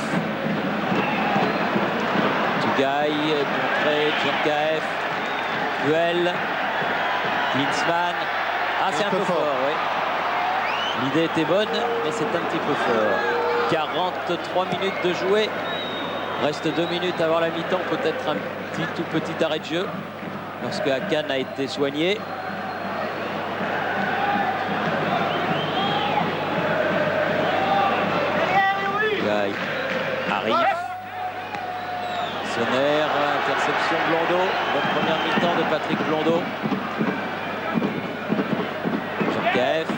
Tugaï, contré, Djorkaeff. Puel. Klinsmann. Ah, c'est un peu fort, oui. L'idée était bonne, mais c'est un petit peu fort. 43 minutes de jouer. Reste 2 minutes avant la mi-temps, peut-être un tout petit arrêt de jeu lorsque Hakan a été soigné. Tugaï arrive. Sonner, interception Blondeau. Bonne première mi-temps de Patrick Blondeau. Djorkaeff.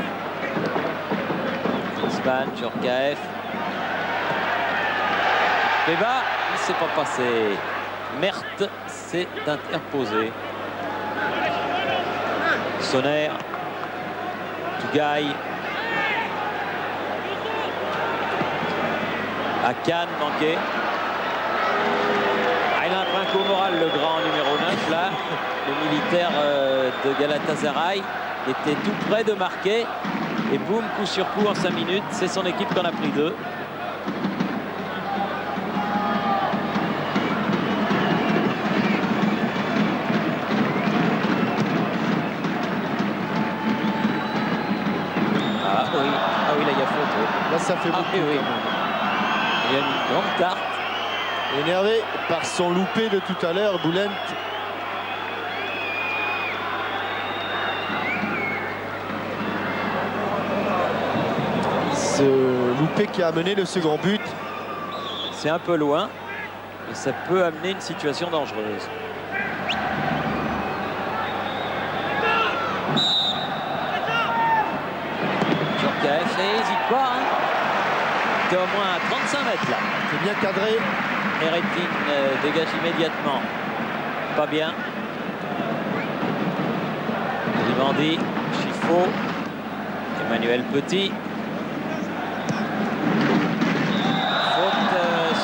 Klinsmann, Djorkaeff. Beba, il ne s'est pas passé. Mert s'est interposé. Sonner. Tugaï. Hakan manqué. Ah, il a un coup moral, le grand numéro 9 là. Le militaire de Galatasaray était tout près de marquer. Et boum, coup sur coup en 5 minutes. C'est son équipe qui en a pris 2. Ah oui, là il y a faute.
Là ça fait beaucoup.
Oui. Il y a une grande tarte.
Énervé par son loupé de tout à l'heure, Bülent. Ce loupé qui a amené le second but.
C'est un peu loin, mais ça peut amener une situation dangereuse. s'arrête là.
C'est bien cadré.
Eretin dégage immédiatement. Pas bien. Grimandi, Chiffo, Emmanuel Petit. Faute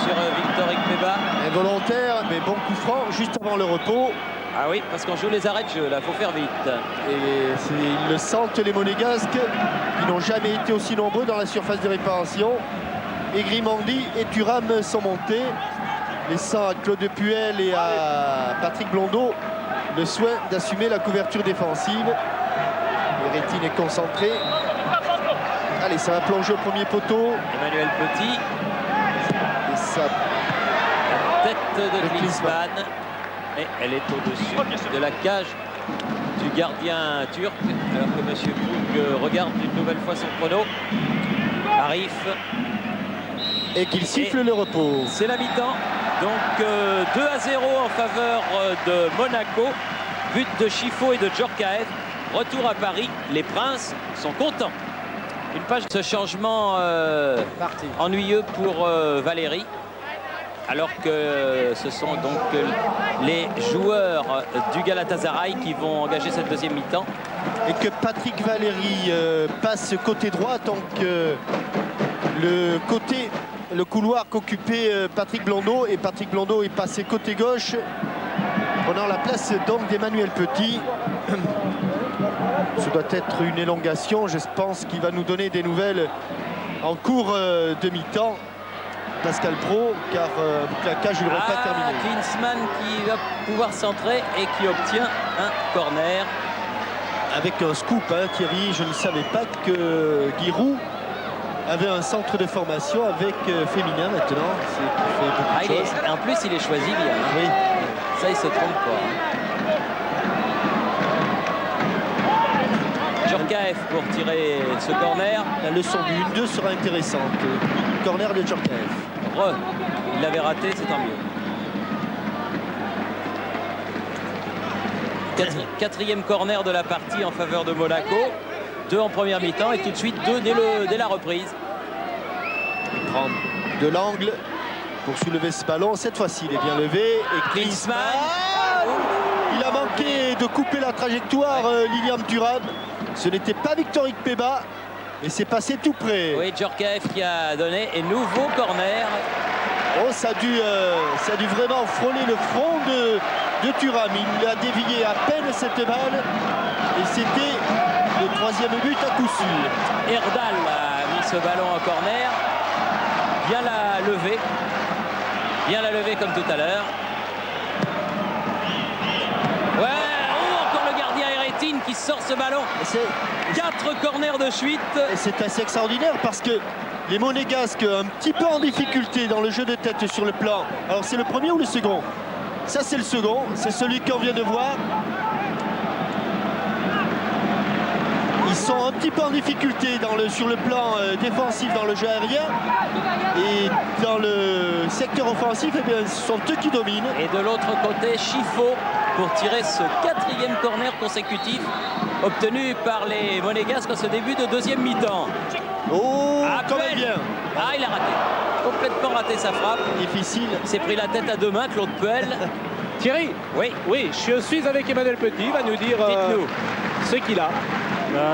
sur Victor Ikpeba.
Involontaire, mais bon coup franc juste avant le repos.
Ah oui, parce qu'on joue les arrêts de jeu, là, faut faire vite.
Et ils le sentent, les Monégasques, qui n'ont jamais été aussi nombreux dans la surface de réparation. Et Grimandi et Thuram sont montés, laissant à Claude Puel et à Patrick Blondeau le soin d'assumer la couverture défensive. Eretin est concentré. Allez, ça va plonger au premier poteau.
Emmanuel Petit.
Et ça...
La tête de Klinsmann. Et elle est au-dessus de la cage du gardien turc. Alors que M. Krug regarde une nouvelle fois son chrono. Arrive.
Et qu'il siffle le repos.
C'est la mi-temps. Donc 2-0 en faveur de Monaco. But de Chiffo et de Djorkaeff. Retour à Paris. Les Princes sont contents. Une page de ce changement ennuyeux pour Valérie. Alors que ce sont donc les joueurs du Galatasaray qui vont engager cette deuxième mi-temps.
Et que Patrick Valéry passe côté droit, donc le couloir qu'occupait Patrick Blondeau, et Patrick Blondeau est passé côté gauche, prenant la place donc d'Emmanuel Petit. Ce doit être une élongation, je pense qu'il va nous donner des nouvelles en cours de mi-temps. Pascal Pro, car la cage n'aurait pas terminé.
Klinsmann qui va pouvoir centrer et qui obtient un corner.
Avec un scoop, hein, Thierry, je ne savais pas que Giroud avait un centre de formation avec féminin maintenant. C'est fait beaucoup de choses.
En plus, il est choisi bien. Hein.
Oui.
Ça, il se trompe pas. Hein. Djorkaeff pour tirer ce corner.
La leçon du 1-2 sera intéressante. Corner de Djorkaeff.
Il l'avait raté, c'est tant mieux. Quatrième corner de la partie en faveur de Monaco. 2 en première mi-temps et tout de suite 2 dès la reprise.
Il prend de l'angle pour soulever ce ballon. Cette fois-ci, il est bien levé. Et
Klinsmann.
Il a manqué de couper la trajectoire, Lilian Thuram. Ce n'était pas Victor Ikpeba. Et c'est passé tout près.
Oui, Djorkaeff qui a donné et nouveau corner.
Oh, ça a dû vraiment frôler le front de Thuram. Il a dévié à peine cette balle. Et c'était le 3e but à coup sûr.
Erdal a mis ce ballon en corner. Bien la lever. Bien la lever comme tout à l'heure. Encore le gardien Eretin qui sort ce ballon. 4 corners de suite.
Et c'est assez extraordinaire parce que les Monégasques un petit peu en difficulté dans le jeu de tête sur le plan. Alors c'est le premier ou le second? Ça c'est le second, c'est celui qu'on vient de voir. Ils sont un petit peu en difficulté sur le plan défensif dans le jeu aérien. Et dans le secteur offensif, eh bien, ce sont eux qui dominent.
Et de l'autre côté, Chiffo pour tirer ce 4e corner consécutif obtenu par les Monégasques en ce début de deuxième mi-temps.
Oh, quand même bien.
Ah, il a raté. Complètement raté sa frappe.
Difficile.
Il s'est pris la tête à 2 mains, Claude Puel.
Thierry,
oui,
je suis avec Emmanuel Petit, il va nous dire ce qu'il a.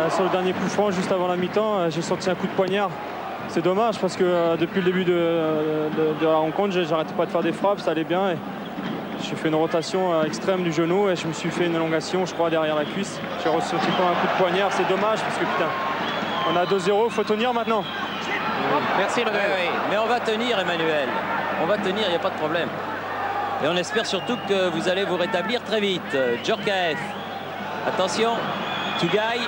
Sur le dernier coup franc, juste avant la mi-temps, j'ai senti un coup de poignard. C'est dommage parce que depuis le début de la rencontre, j'arrêtais pas de faire des frappes, ça allait bien. Et j'ai fait une rotation extrême du genou et je me suis fait une élongation, je crois, derrière la cuisse. J'ai ressenti comme un coup de poignard, c'est dommage parce que putain, on a 2-0, il faut tenir maintenant.
Merci Emmanuel.
Oui, mais on va tenir, Emmanuel. On va tenir, il n'y a pas de problème. Et on espère surtout que vous allez vous rétablir très vite. Djorkaeff. Attention, Tougaï.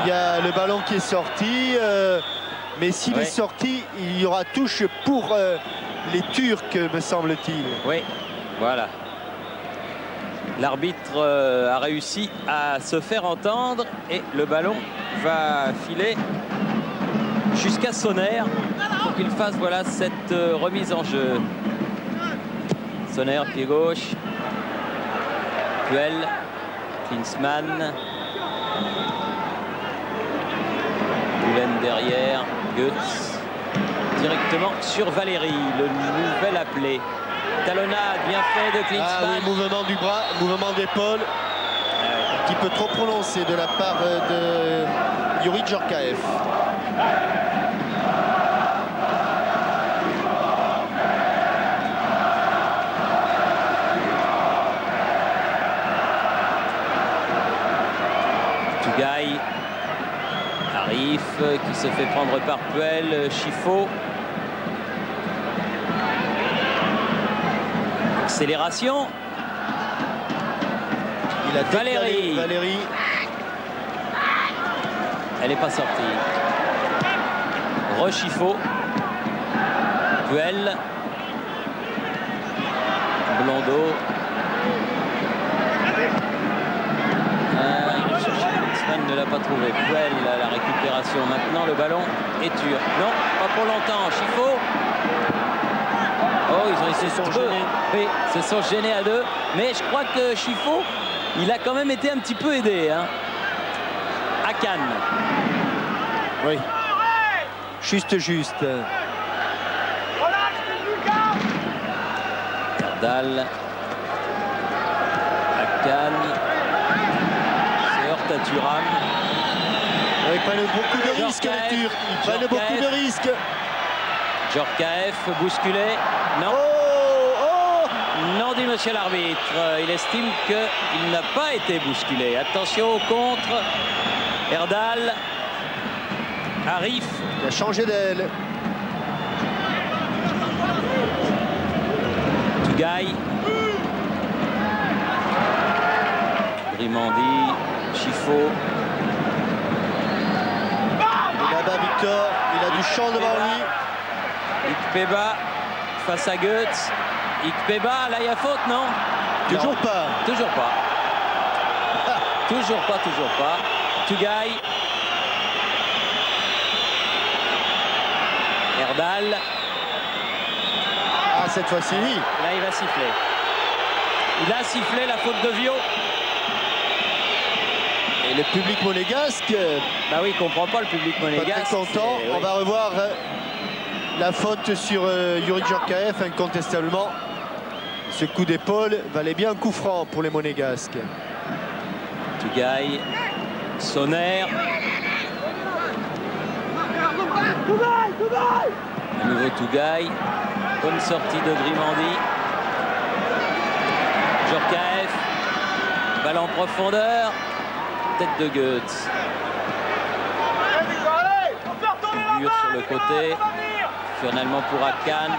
Il y a le ballon qui est sorti. Mais s'il est sorti, il y aura touche pour les Turcs, me semble-t-il.
Oui, voilà. L'arbitre a réussi à se faire entendre et le ballon va filer jusqu'à Sonner pour qu'il fasse voilà, cette remise en jeu. Sonner, pied gauche. Puel, Klinsmann. Bulen derrière, Goetz. directement sur Valéry, le nouvel appelé. Talonnade bien fait de Klinsmann.
Ah oui, mouvement du bras, mouvement d'épaule. Un petit peu trop prononcé de la part de Youri Djorkaeff.
Tougaï, Arif qui se fait prendre par Puel, Chifo. Accélération.
Il a
Valéry.
Valéry.
Elle n'est pas sortie. Rechifo. Puel. Blondeau. Klinsmann ne l'a pas trouvé. Puel, la récupération. Maintenant, le ballon est dur. Non, pas pour longtemps. Chifo. Oh, ils se sont gênés. Oui, se sont gênés à deux. Mais je crois que Chifo, il a quand même été un petit peu aidé. Hein. À Cannes.
Oui. Juste.
Erdal. À Cannes. Se heurte à Thuram.
Ils prennent beaucoup de risques, les Turcs. Ils prennent beaucoup de risques.
Djorkaeff bousculé. Non.
Oh.
Non, dit monsieur l'arbitre. Il estime qu'il n'a pas été bousculé. Attention au contre. Erdal. Arif.
Il a changé d'aile.
Tougaï. Grimandi. Chifo.
Et là-bas, Victor, il a du champ devant lui.
Ikpeba face à Goetz. Ikpeba, là il y a faute, non?
Toujours
Non.
pas.
Toujours pas. Toujours pas. Tougaï. Erdal.
Ah, cette fois-ci, oui.
Là il va siffler. Il a sifflé la faute de Vio.
Et le public monégasque,
Bah oui, il comprend pas le public
pas
monégasque.
très content.
c'est-
On
oui.
va revoir la faute sur Youri Djorkaeff, incontestablement. Ce coup d'épaule valait bien un coup franc pour les monégasques.
Tougaï. Sonner. À nouveau Tougaï. Bonne sortie de Grimandi. Djorkaeff. Balle en profondeur. Tête de Goetz. Figure sur le côté. Finalement pour Akan.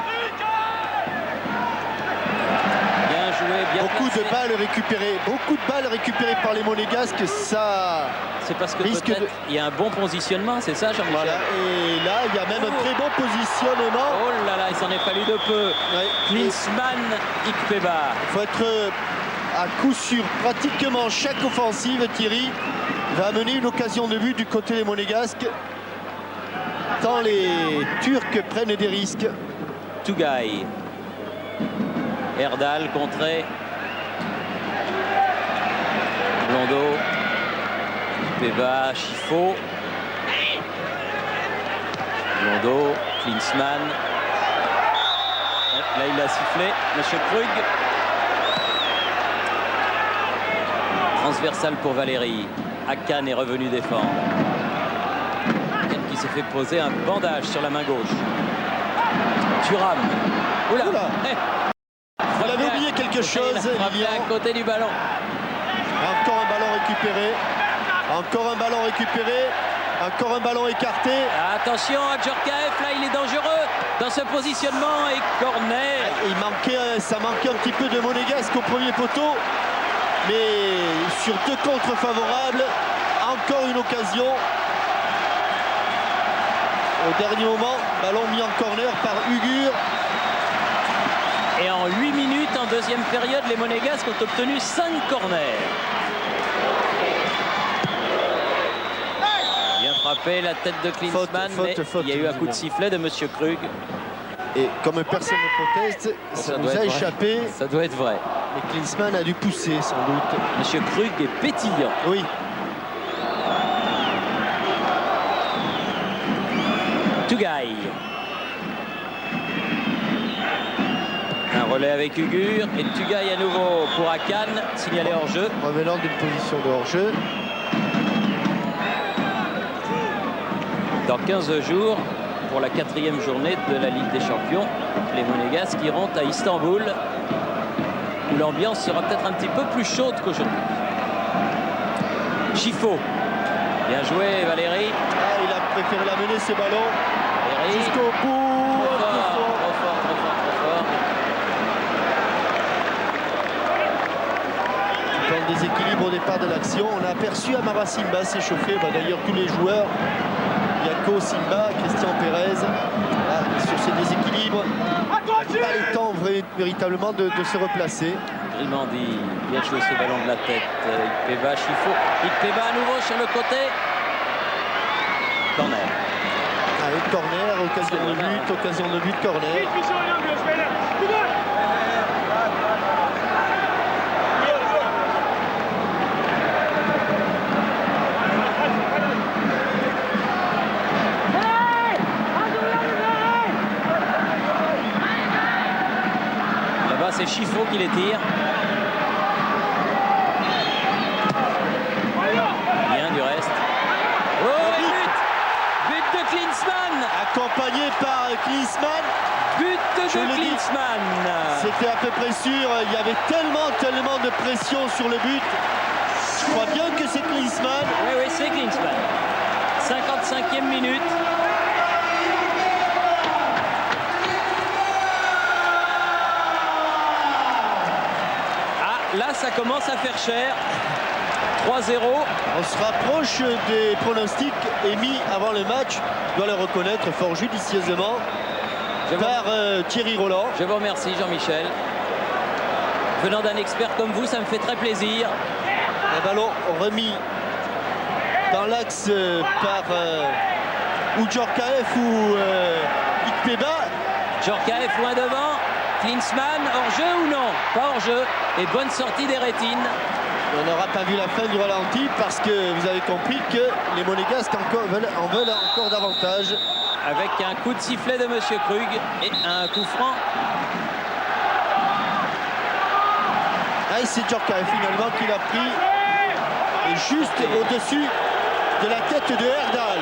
Bien joué, bien
Beaucoup
placé.
de balles récupérées par les monégasques, ça.
C'est parce que
risque
peut-être
de-
il y a un bon positionnement, c'est ça Jean-Michel?
Voilà. Et là, il y a même un très bon positionnement.
Oh là là, il s'en est fallu de peu.
Ouais.
Klinsmann, Ikpeba.
Il faut être à coup sûr. Pratiquement chaque offensive, Thierry, va amener une occasion de but du côté des monégasques. Tant les Turcs prennent des risques.
Tougaï. Erdal contré. Blondeau. Ikpeba, Chifo. Blondeau, Klinsmann. Là, il a sifflé. Monsieur Krug. Transversal pour Valéry. Akan est revenu défendre. Akan qui s'est fait poser un bandage sur la main gauche. Thuram. Oula.
Oula.
Eh.
Vous avez oublié quelque chose,
Il a frappé
Lilian.
à côté du ballon.
Encore un ballon récupéré. Encore un ballon récupéré. Encore un ballon écarté.
Attention à Djorkaeff, là il est dangereux dans ce positionnement et corner.
Ça manquait un petit peu de monégasque au premier poteau. Mais sur deux contres favorables, encore une occasion. Au dernier moment, ballon mis en corner par Ugur.
Et en 8 minutes en deuxième période, les Monégasques ont obtenu 5 corners. Bien frappé, la tête de Klinsmann,
Faute,
mais
faute,
il y a eu un coup de sifflet de Monsieur Krug.
Et comme personne ne proteste, ça nous
doit
a
être vrai.
échappé.
Ça doit être vrai.
Et Klinsmann a dû pousser sans doute.
Monsieur Krug est pétillant.
Oui.
Tougaï. relais avec Ugur et Tugay à nouveau pour Akan, signalé hors-jeu.
Revenant d'une position de hors-jeu.
Dans 15 jours, pour la 4e journée de la Ligue des Champions, les Monégasques iront à Istanbul, où l'ambiance sera peut-être un petit peu plus chaude qu'aujourd'hui. Chifo. Bien joué, Valérie.
Ah, il a préféré la mener, ce ballon.
Valérie.
Jusqu'au bout.
Trop fort, trop fort, trop fort, trop fort.
Dans le déséquilibre au départ de l'action, on a aperçu Amara Simba s'échauffer. D'ailleurs, tous les joueurs, Yako, Simba, Christian Pérez, là, sur ce déséquilibre, pas le temps véritablement de se replacer.
Grimandi, bien joué ce ballon de la tête. Ikpeba, Chifo. Ikpeba à nouveau sur le côté. Corner.
Allez, corner, occasion de but, corner.
Là-bas, c'est Chifo qui les tire. Bien du reste. Oh, et but! But de Klinsmann!
Accompagné par Klinsmann.
But de Klinsmann!
C'était à peu près sûr. Il y avait tellement de pression sur le but. Je crois bien que c'est Klinsmann.
Oui, oui, c'est Klinsmann. 55e minute. Ah, là, ça commence à faire cher. 3-0.
On se rapproche des pronostics émis avant le match. Je dois le reconnaître fort judicieusement par Thierry Roland.
Je vous remercie, Jean-Michel. Venant d'un expert comme vous, ça me fait très plaisir.
Un ballon remis dans l'axe par ou Djorkaeff ou Ikpeba.
Djorkaeff loin devant. Klinsmann, hors-jeu ou non? Pas hors-jeu. Et bonne sortie des rétines.
On n'aura pas vu la fin du ralenti parce que vous avez compris que les Monégasques en veulent encore davantage.
Avec un coup de sifflet de M. Krug et un coup franc.
Ah, c'est Djorkaeff finalement qui l'a pris. Et juste au-dessus de la tête de Erdal.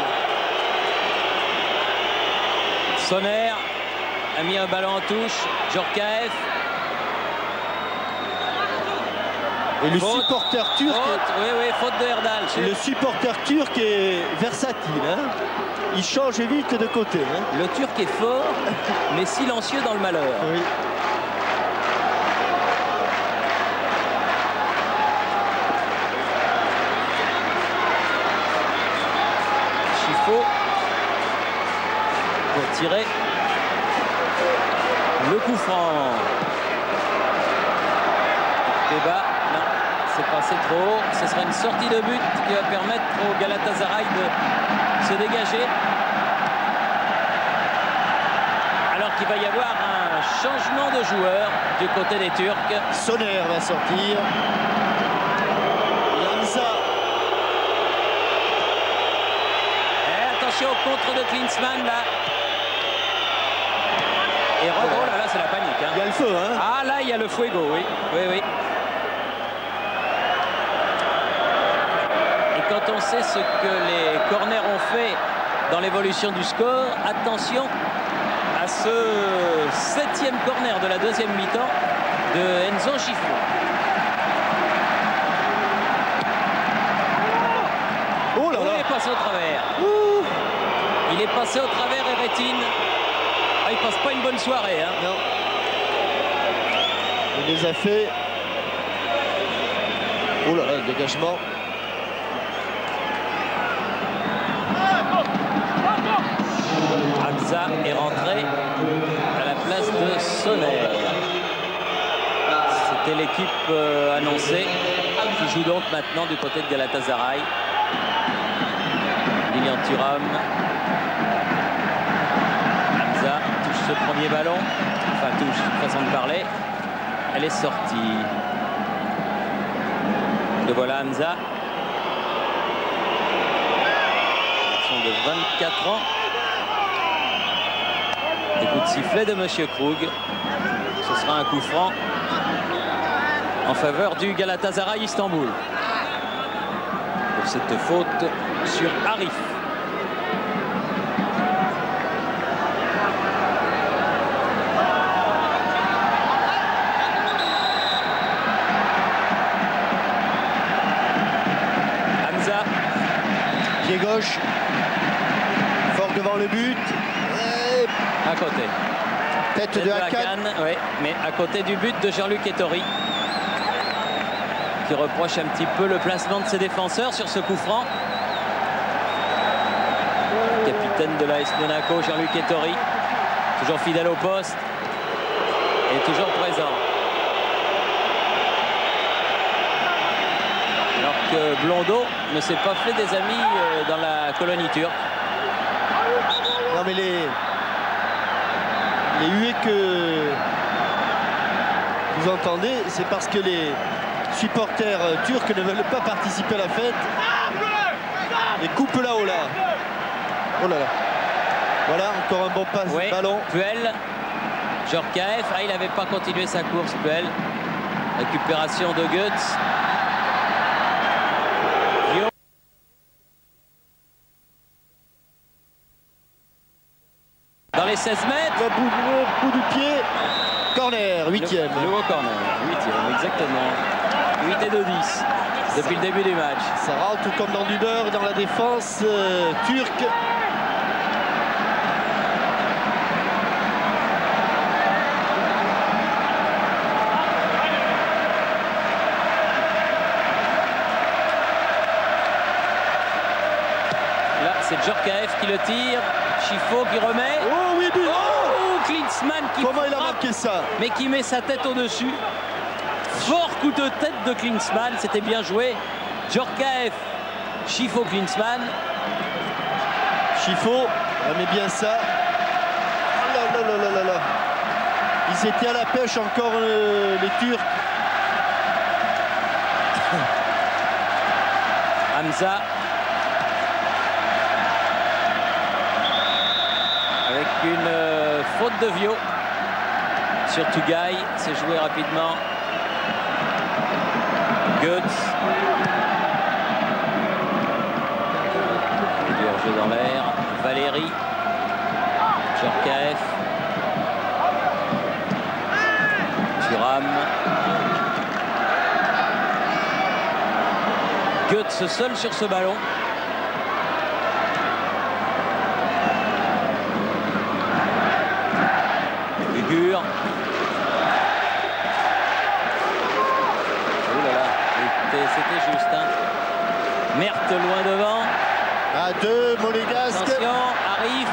Sonner a mis un ballon en touche. Djorkaeff.
Et le supporter turc.
Faute de Erdal.
Le supporter turc est versatile. Hein, il change vite de côté. Hein.
Le Turc est fort, mais silencieux dans le malheur.
Oui.
Chifo pour tirer le coup franc. Débat. C'est passé trop haut. Ce sera une sortie de but qui va permettre au Galatasaray de se dégager. Alors qu'il va y avoir un changement de joueur du côté des Turcs.
Sonner va sortir. Lanza.
Et attention au contre de Klinsmann là. Et oh là là, c'est la panique. Hein.
Il y a le feu. Hein.
Ah là, il y a le fuego, oui. Oui, oui. Quand on sait ce que les corners ont fait dans l'évolution du score, attention à ce 7e corner de la deuxième mi-temps de Enzo Chifo.
Oh là là.
Il est passé au travers. Il est passé au travers et rétine. Ah, il passe pas une bonne soirée. Hein.
Non. Il les a fait. Oh là là, le dégagement.
Hamza est rentré à la place de Sonner. C'était l'équipe annoncée qui joue donc maintenant du côté de Galatasaray. Lilian Thuram. Hamza touche ce premier ballon. Enfin touche, façon de parler. Elle est sortie. Le voilà Hamza. Garçon de 24 ans. Des coups de sifflet de M. Krug Ce sera un coup franc en faveur du Galatasaray Istanbul. Pour cette faute sur Arif. Hamza.
Pied gauche. Fort devant le but. Et
À côté.
tête de Hakan.
Oui, mais à côté du but de Jean-Luc Ettori, qui reproche un petit peu le placement de ses défenseurs sur ce coup franc. Capitaine de l'AS Monaco, Jean-Luc Ettori, toujours fidèle au poste et toujours présent. Alors que Blondeau ne s'est pas fait des amis dans la colonie turque.
Non mais les huées que vous entendez, c'est parce que les supporters turcs ne veulent pas participer à la fête. Et coupe là-haut là. Oh là là. Voilà, encore un bon passe
Oui,
ballon.
Puel, Djorkaeff, il n'avait pas continué sa course, Puel. Récupération de Götze. Vio. Dans les 16 mètres.
Le bout du pied. Corner, 8e.
Le haut corner, 8e, exactement. 8 et 2-10 depuis le début du match.
Ça rentre comme dans du beurre dans la défense turque.
Là, c'est Djorkaeff qui le tire. Chifo qui remet.
Oh oui, but.
Oh, Klinsmann qui
Comment il a
frappe,
marqué ça?
mais qui met sa tête au-dessus. Fort coup de tête de Klinsmann, c'était bien joué. Djorkaeff, Chifo, Klinsmann.
Chifo, on met bien ça. Oh là là là là là là. Ils étaient à la pêche encore les Turcs.
Hamza. Avec une faute de Vio sur Tugay, c'est joué rapidement. Götze. Jeu dans l'air. Valéry. Djorkaeff. Thuram. Götze seul sur ce ballon. Gugur. Oh là là, c'était juste. Hein. Merthe loin devant.
À deux, Monégasque.
Attention, Arif.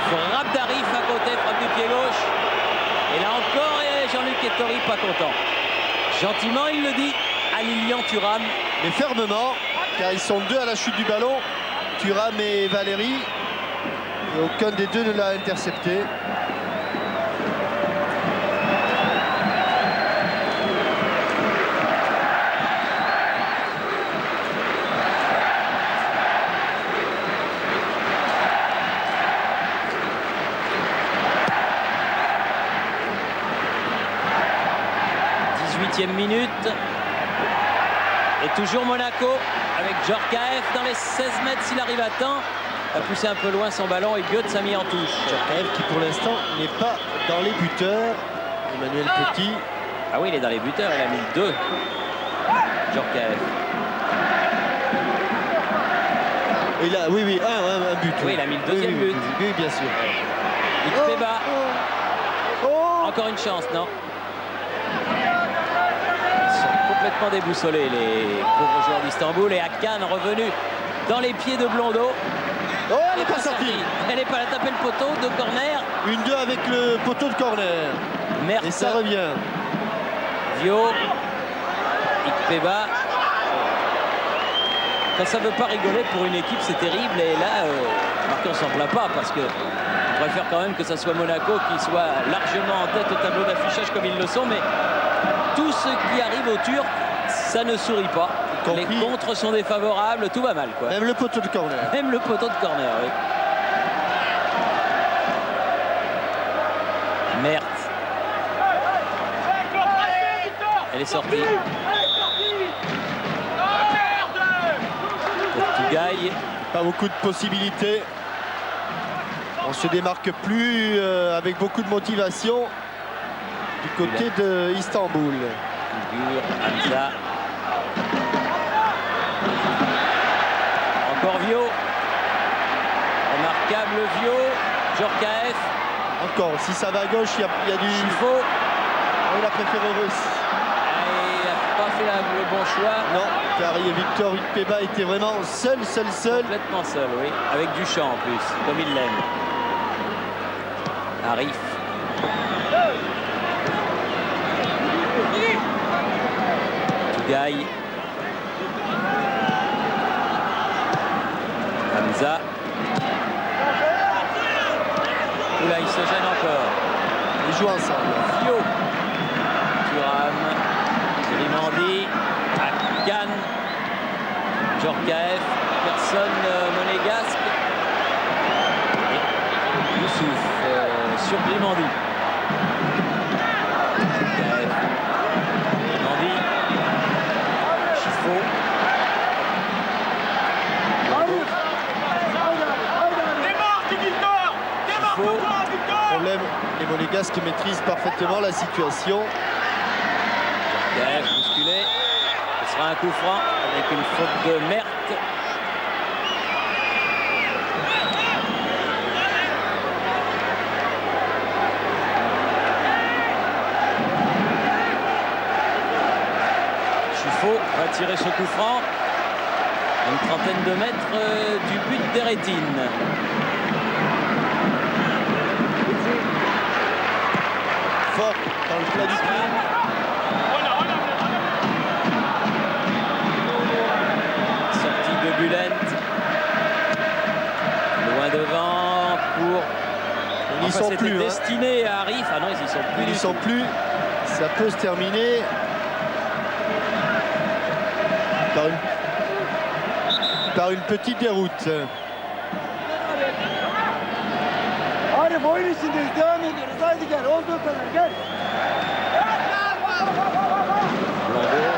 Frappe d'Arif à côté, frappe du pied gauche. Et là encore, Jean-Luc Ettori pas content. Gentiment, il le dit à Lilian Thuram.
Mais fermement, car ils sont deux à la chute du ballon. Thuram et Valéry. Et aucun des deux ne l'a intercepté.
Minute. Et toujours Monaco avec Djorkaeff dans les 16 mètres s'il arrive à temps. A poussé un peu loin son ballon et Götze a mis en touche.
Djorkaeff qui pour l'instant n'est pas dans les buteurs. Emmanuel Petit.
Ah oui, il est dans les buteurs, il a mis 2. Djorkaeff.
Il a, oui, un but.
Oui, il a mis le deuxième but.
Oui, bien sûr.
Il fait bas.
Oh.
Encore une chance, non? Complètement déboussolés les pauvres joueurs d'Istanbul et Hakan revenu dans les pieds de Blondeau.
Oh, elle n'est pas sortie.
Elle n'est pas là, taper le poteau de corner.
Une 2 avec le poteau de corner.
Merthe.
Et ça revient.
Vio. Ikpeba. Quand ça ne veut pas rigoler pour une équipe, c'est terrible. Et là, on ne s'en plaint pas parce que on préfère quand même que ça soit Monaco qui soit largement en tête au tableau d'affichage comme ils le sont. Mais tout ce qui arrive aux Turcs, ça ne sourit pas. Les contres sont défavorables, tout va mal, quoi.
Même le poteau de corner.
Même le poteau de corner, oui. Merthe. Elle est sortie. Tougaï.
Pas beaucoup de possibilités. On se démarque plus avec beaucoup de motivation du côté de Istanbul.
Hamza. Encore Vio. Remarquable Vio. Djorkaeff.
Encore, si ça va à gauche, il y a du...
Chifo.
Il a préféré Russie.
Il n'a pas fait le bon choix.
Non, car Victor Ikpeba était vraiment seul.
Complètement seul, oui. Avec Duchamp en plus, comme il l'aime. Arif. Tougaï. Hamza. Oula, il se gêne encore.
Ils jouent ensemble.
Fio. Thuram. Grimandi. Akan. Djorkaeff. Personne monégasque. Et Youssouf sur Grimandi. Djorkaeff. Grimandi. Chifo. Chifo.
Problème, les Monégasques maîtrisent parfaitement la situation.
Djorkaeff bousculé. Ce sera un coup franc avec une faute de Merck. Chifo va tirer ce coup franc. À une trentaine de mètres du but d'Eretine.
Fort dans le plat du pied.
Sortie de Bulent. Loin devant pour...
Ils n'y sont
c'était
plus.
destiné à Arif. Ah non, ils y sont plus.
Ils n'y sont plus. Ça peut se terminer par une petite déroute.
Arif oyun içindeyiz. Devam ediyoruz. Haydi gel. Olduğu kadar gel.
Blondeau.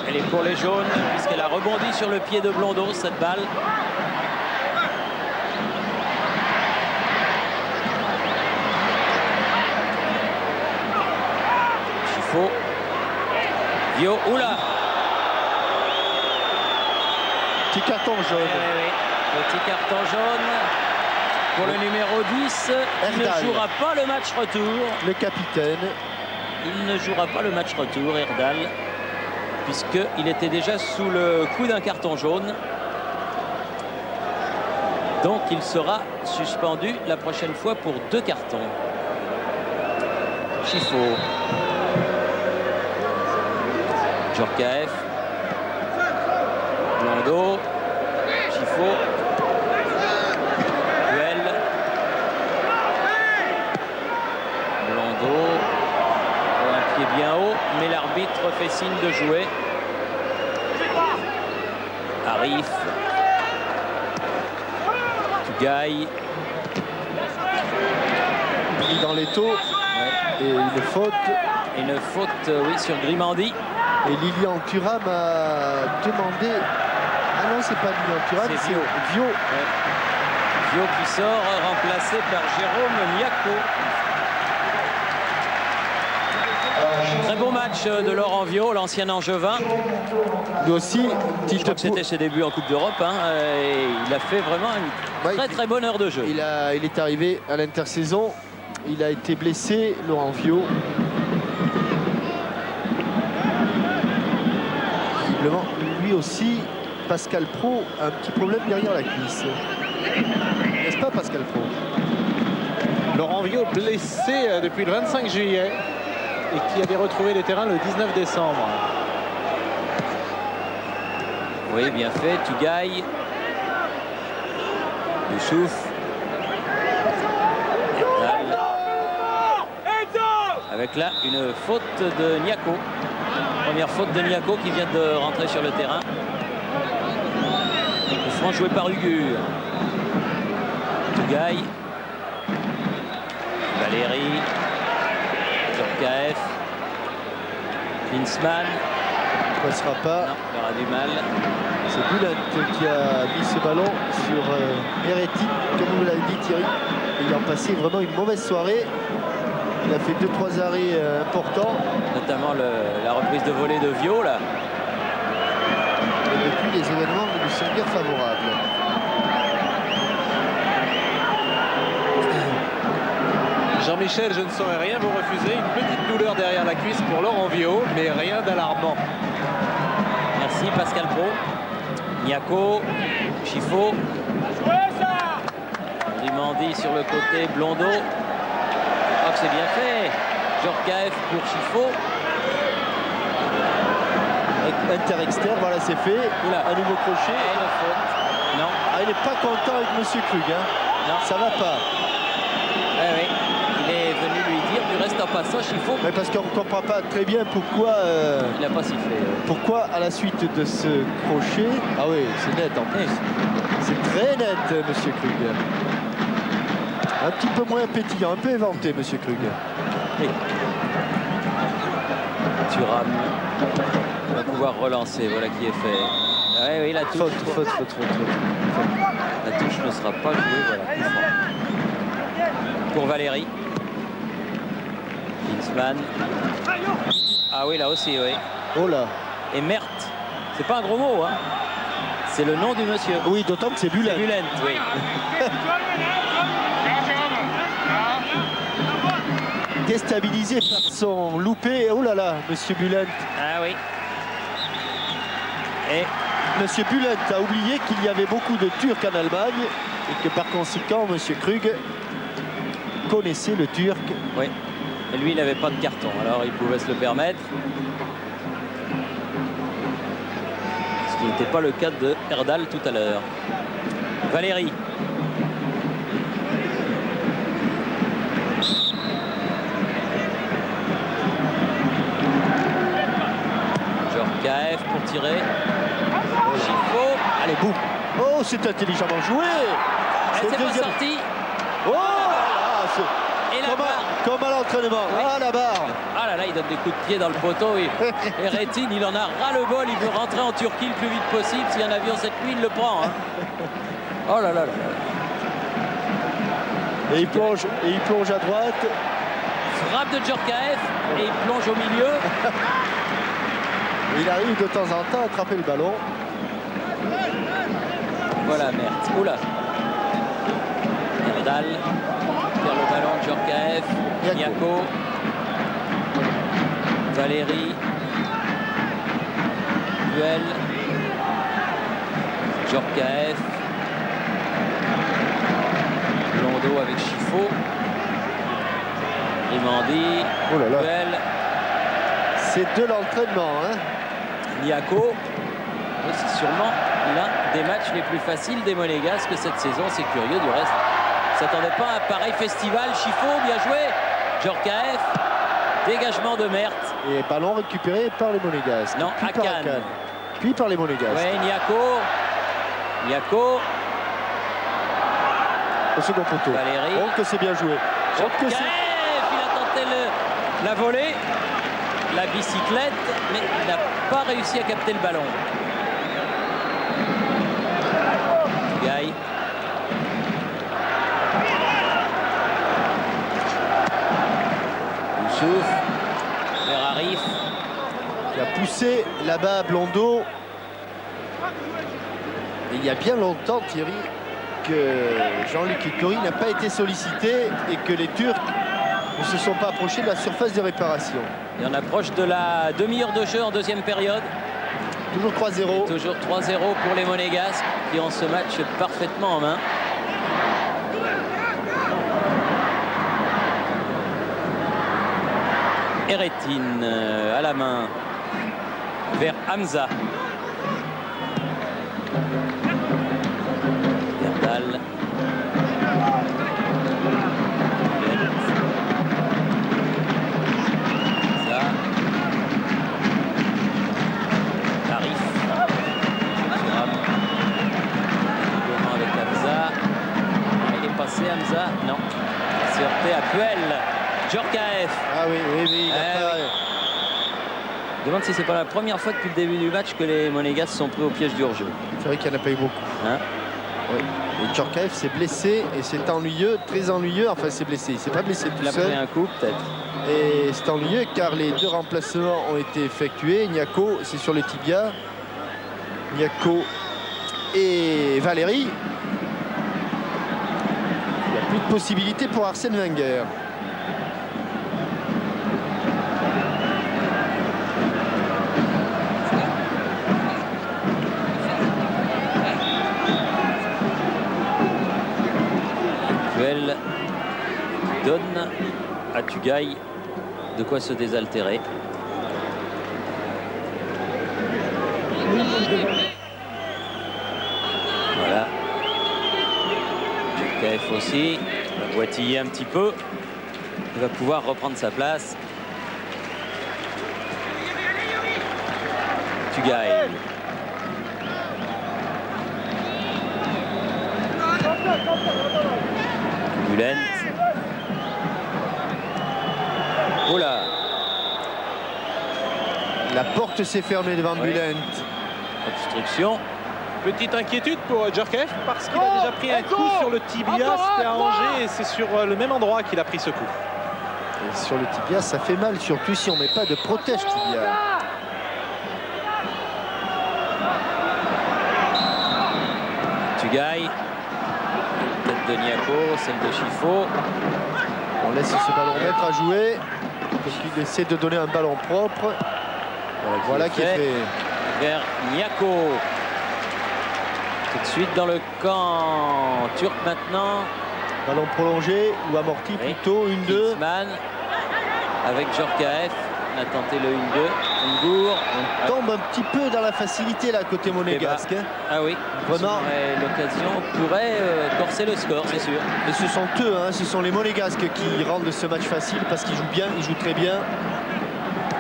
Elle est pour les jaunes puisqu'elle a rebondi sur le pied de Blondeau, cette balle. Chifo. Vio. Oula.
Petit carton jaune.
Oui. Petit carton jaune pour le numéro 10. Il ne
Erdal.
jouera pas le match retour.
Le capitaine.
Il ne jouera pas le match retour, Erdal, puisqu'il était déjà sous le coup d'un carton jaune. Donc il sera suspendu la prochaine fois pour 2 cartons. Chifo. Djorkaeff. Blondeau. Chifo. Duel. Blondeau. Un pied bien haut, mais l'arbitre fait signe de jouer. Arif. Tougaï.
Pris dans les taux. Et une faute.
Une faute, oui, sur Grimandi.
Et Lilian Thuram a demandé... Ah non, c'est pas Lilian Thuram,
C'est
c'est
Vio.
Vio.
Vio qui sort, remplacé par Jérôme Niaco. Très beau match de Laurent Vio, l'ancien Angevin.
Lui aussi,
Je crois que c'était ses débuts en Coupe d'Europe. Et il a fait vraiment une très bonne heure de jeu.
il est arrivé à l'intersaison. Il a été blessé, Laurent Vio. Visiblement, lui aussi, Pascal Pro a un petit problème derrière la cuisse. N'est-ce pas, Pascal Pro?
Laurent Vio blessé depuis le 25 juillet et qui avait retrouvé les terrains le 19 décembre.
Oui, bien fait. Tougaï. Youssouf. Erdal. Avec là une faute de Niaco. Première faute de Niaco qui vient de rentrer sur le terrain. Le franc joué par Ugur. Tougaï. Valéry. Djorkaeff. Klinsmann.
Il ne passera pas.
Non, il aura du mal.
C'est Bülent qui a mis ce ballon sur Eretin, comme vous l'avez dit Thierry, ayant passé vraiment une mauvaise soirée. Il a fait 2-3 arrêts importants.
Notamment la reprise de volée de Vio là.
Et depuis, les événements ne lui sont guère favorables.
Jean-Michel, je ne saurais rien vous refuser. Une petite douleur derrière la cuisse pour Laurent Vio, mais rien d'alarmant.
Merci Pascal Pro. Niako, Chifo. Rimandi sur le côté, Blondeau. Oh, c'est bien fait. Djorkaeff pour Chifo.
Inter-externe, voilà, c'est fait.
Oula.
Un nouveau crochet.
Et la faute. Non.
Ah, il n'est pas content avec Monsieur Krug. Hein.
Non.
Ça va pas.
Oui. Il est venu lui dire du reste en passant, Chifo.
Mais parce qu'on ne comprend pas très bien pourquoi,
Il n'a pas sifflé.
pourquoi à la suite de ce crochet. Ah oui, c'est net en plus. C'est très net, Monsieur Krug. Un petit peu moins pétillant, un peu éventé, Monsieur Krug.
Oui. Thuram va pouvoir relancer, voilà qui est fait. Oui, la touche.
Faute.
La touche ne sera pas jouée, voilà. Coup franc. Pour Valérie. Klinsmann. Ah oui, là aussi, oui.
Oh là.
Et Mert. C'est pas un gros mot, hein. C'est le nom du monsieur.
Oui, d'autant que c'est Bülent.
Bülent, oui.
Déstabilisé par son loupé. Oh là là, Monsieur Bülent.
Ah oui. Et
Monsieur Bülent a oublié qu'il y avait beaucoup de Turcs en Allemagne et que par conséquent, Monsieur Krug connaissait le turc.
oui. Et lui, il n'avait pas de carton, alors il pouvait se le permettre. Ce qui n'était pas le cas de Erdal tout à l'heure. Valérie. Djorkaeff pour tirer. Chifo.
Allez, boum. Oh, c'est intelligemment joué.
Elle
C'est
s'est
le
pas
deuxième.
sortie.
Oh là, c'est
Et la barre.
comme à l'entraînement.
Oui.
Ah, la barre.
Ah là là, il donne des coups de pied dans le poteau. Et Rétine, il en a ras le bol. Il veut rentrer en Turquie le plus vite possible. S'il y a un avion cette nuit, il le prend. Hein. Oh là là là.
Et il plonge à droite.
Frappe de Djorkaeff et il plonge au milieu.
Il arrive de temps en temps à attraper le ballon.
Voilà, Mert. Oula. Erdal. Perd le ballon, Djorkaeff. Niako. Valérie. Duel. Djorkaeff. Blondeau avec Chifo. Rimandi.
Oh là là.
Duel.
C'est de l'entraînement. Hein.
Niako. C'est sûrement l'un des matchs les plus faciles des Monégasques cette saison. C'est curieux du reste. Ne s'attendait pas à un pareil festival. Chifo, bien joué. Djorkaeff. Dégagement de Mert.
Et ballon récupéré par les Monégasques.
Non,
Puis par
Akan.
Akan. Puis par les Monégasques.
Ouais, Niako.
Au second poteau.
Valérie.
Oh, que c'est bien joué. Oh, que
Djorkaeff, il a tenté la volée. La bicyclette, mais il n'a pas réussi à capter le ballon. Gaï. Youssouf. Vers Arif.
qui a poussé là-bas Blondeau. Et il y a bien longtemps, Thierry, que Jean-Luc Ettori n'a pas été sollicité et que les Turcs ne se sont pas approchés de la surface de réparation.
Et on approche de la demi-heure de jeu en deuxième période.
Toujours 3-0.
Toujours 3-0 pour les Monégasques qui ont ce match parfaitement en main. Eretin à la main vers Hamza. Erdal. Hamza. Arif. Thuram. Avec Hamza. Il est passé Hamza. Non. Il s'est heurté à Puel. Djorkaeff.
Ah oui, il a pas...
Je me demande si c'est pas la première fois depuis le début du match que les Monégasques sont pris au piège du hors-jeu.
C'est vrai qu'il n'y en a pas eu beaucoup.
Hein?
Oui. Et Djorkaeff s'est blessé et c'est ennuyeux, très ennuyeux. Enfin, c'est blessé. Il s'est pas blessé tout
Il a
seul.
pris un coup peut-être.
Et c'est ennuyeux car les 2 remplacements ont été effectués. Niako, c'est sur le tibia. Niako et Valérie. Il n'y a plus de possibilité pour Arsène Wenger.
Duel donne à Tugay de quoi se désaltérer. Voilà. Djorkaeff aussi va boitiller un petit peu. Il va pouvoir reprendre sa place. Tugay. Bülent. Oh là.
La porte s'est fermée devant
Oui.
Bülent.
Obstruction.
Petite inquiétude pour Djorkaeff parce qu'il a déjà pris un coup sur le tibia. C'était à Angers et c'est sur le même endroit qu'il a pris ce coup.
Et sur le tibia, ça fait mal, surtout si on ne met pas de protège tibia.
Tugay. Tête de Niako, celle de Chifo.
On laisse ce ballon mettre à jouer. Parce qu'il essaie de donner un ballon propre. Voilà qui est fait.
Vers Niako. Tout de suite dans le camp turc maintenant.
Ballon prolongé ou amorti
Oui.
plutôt. 1-2.
Klinsmann avec Djorkaeff. On a tenté le 1-2. Ngour.
On tombe un petit peu dans la facilité là côté monégasque. Hein.
Ah oui.
Vraiment.
L'occasion pourrait corser le score, c'est sûr.
Et ce sont eux, hein, ce sont les monégasques qui rendent ce match facile parce qu'ils jouent bien, ils jouent très bien.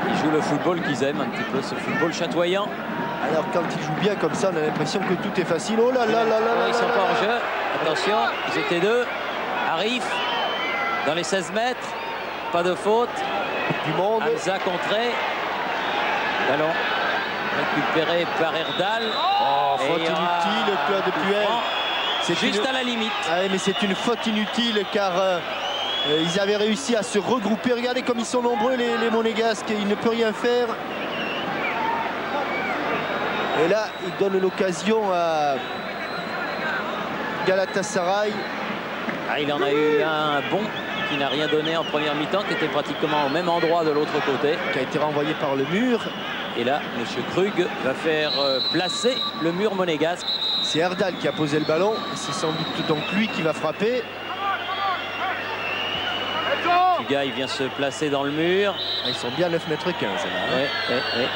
Ils jouent le football qu'ils aiment un petit peu, ce football chatoyant.
Alors quand ils jouent bien comme ça, on a l'impression que tout est facile. Oh là là là là là.
Ils sont pas en jeu. Attention, ils étaient 2. Arif dans les 16 mètres. Pas de faute.
Du monde.
Hamza contré. Ballon récupéré par Erdal.
Oh, faute
Et il y aura
inutile, Claude
un coup
Puel.
franc,
C'est
juste
une-
à la limite.
Ah oui, mais c'est une faute inutile car ils avaient réussi à se regrouper. Regardez comme ils sont nombreux les monégasques. Il ne peut rien faire. Et là, il donne l'occasion à Galatasaray.
Ah, il en a eu un bon qui n'a rien donné en première mi-temps, qui était pratiquement au même endroit de l'autre côté.
Qui a été renvoyé par le mur.
Et là, M. Krug va faire placer le mur monégasque.
C'est Erdal qui a posé le ballon. C'est sans doute donc lui qui va frapper.
Tugay vient se placer dans le mur.
Ah, ils sont bien à 9,15 m là. Hein.
Ouais.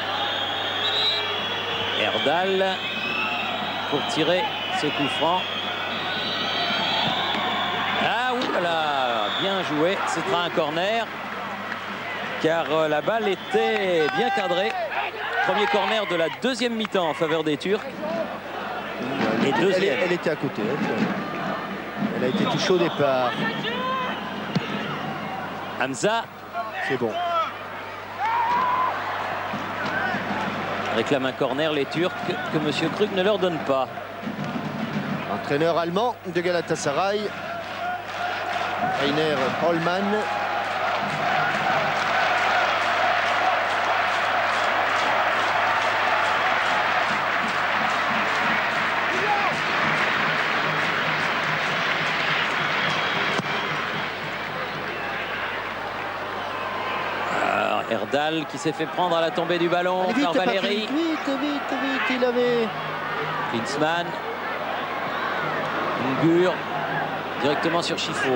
Erdal pour tirer ce coup franc. Ah oulala, bien joué. Ce sera un corner car la balle était bien cadrée. Premier corner de la deuxième mi-temps en faveur des Turcs. Et deuxième.
Elle était à côté. Hein. Elle a été touchée au départ.
Hamza
C'est bon.
réclame un corner, les Turcs, que M. Krug ne leur donne pas.
Entraîneur allemand de Galatasaray. Rainer Hollmann.
Erdal qui s'est fait prendre à la tombée du ballon
Allez, vite,
par Valérie.
Patrick, vite, il avait...
Klinsmann. Ngour. Directement sur Chifo.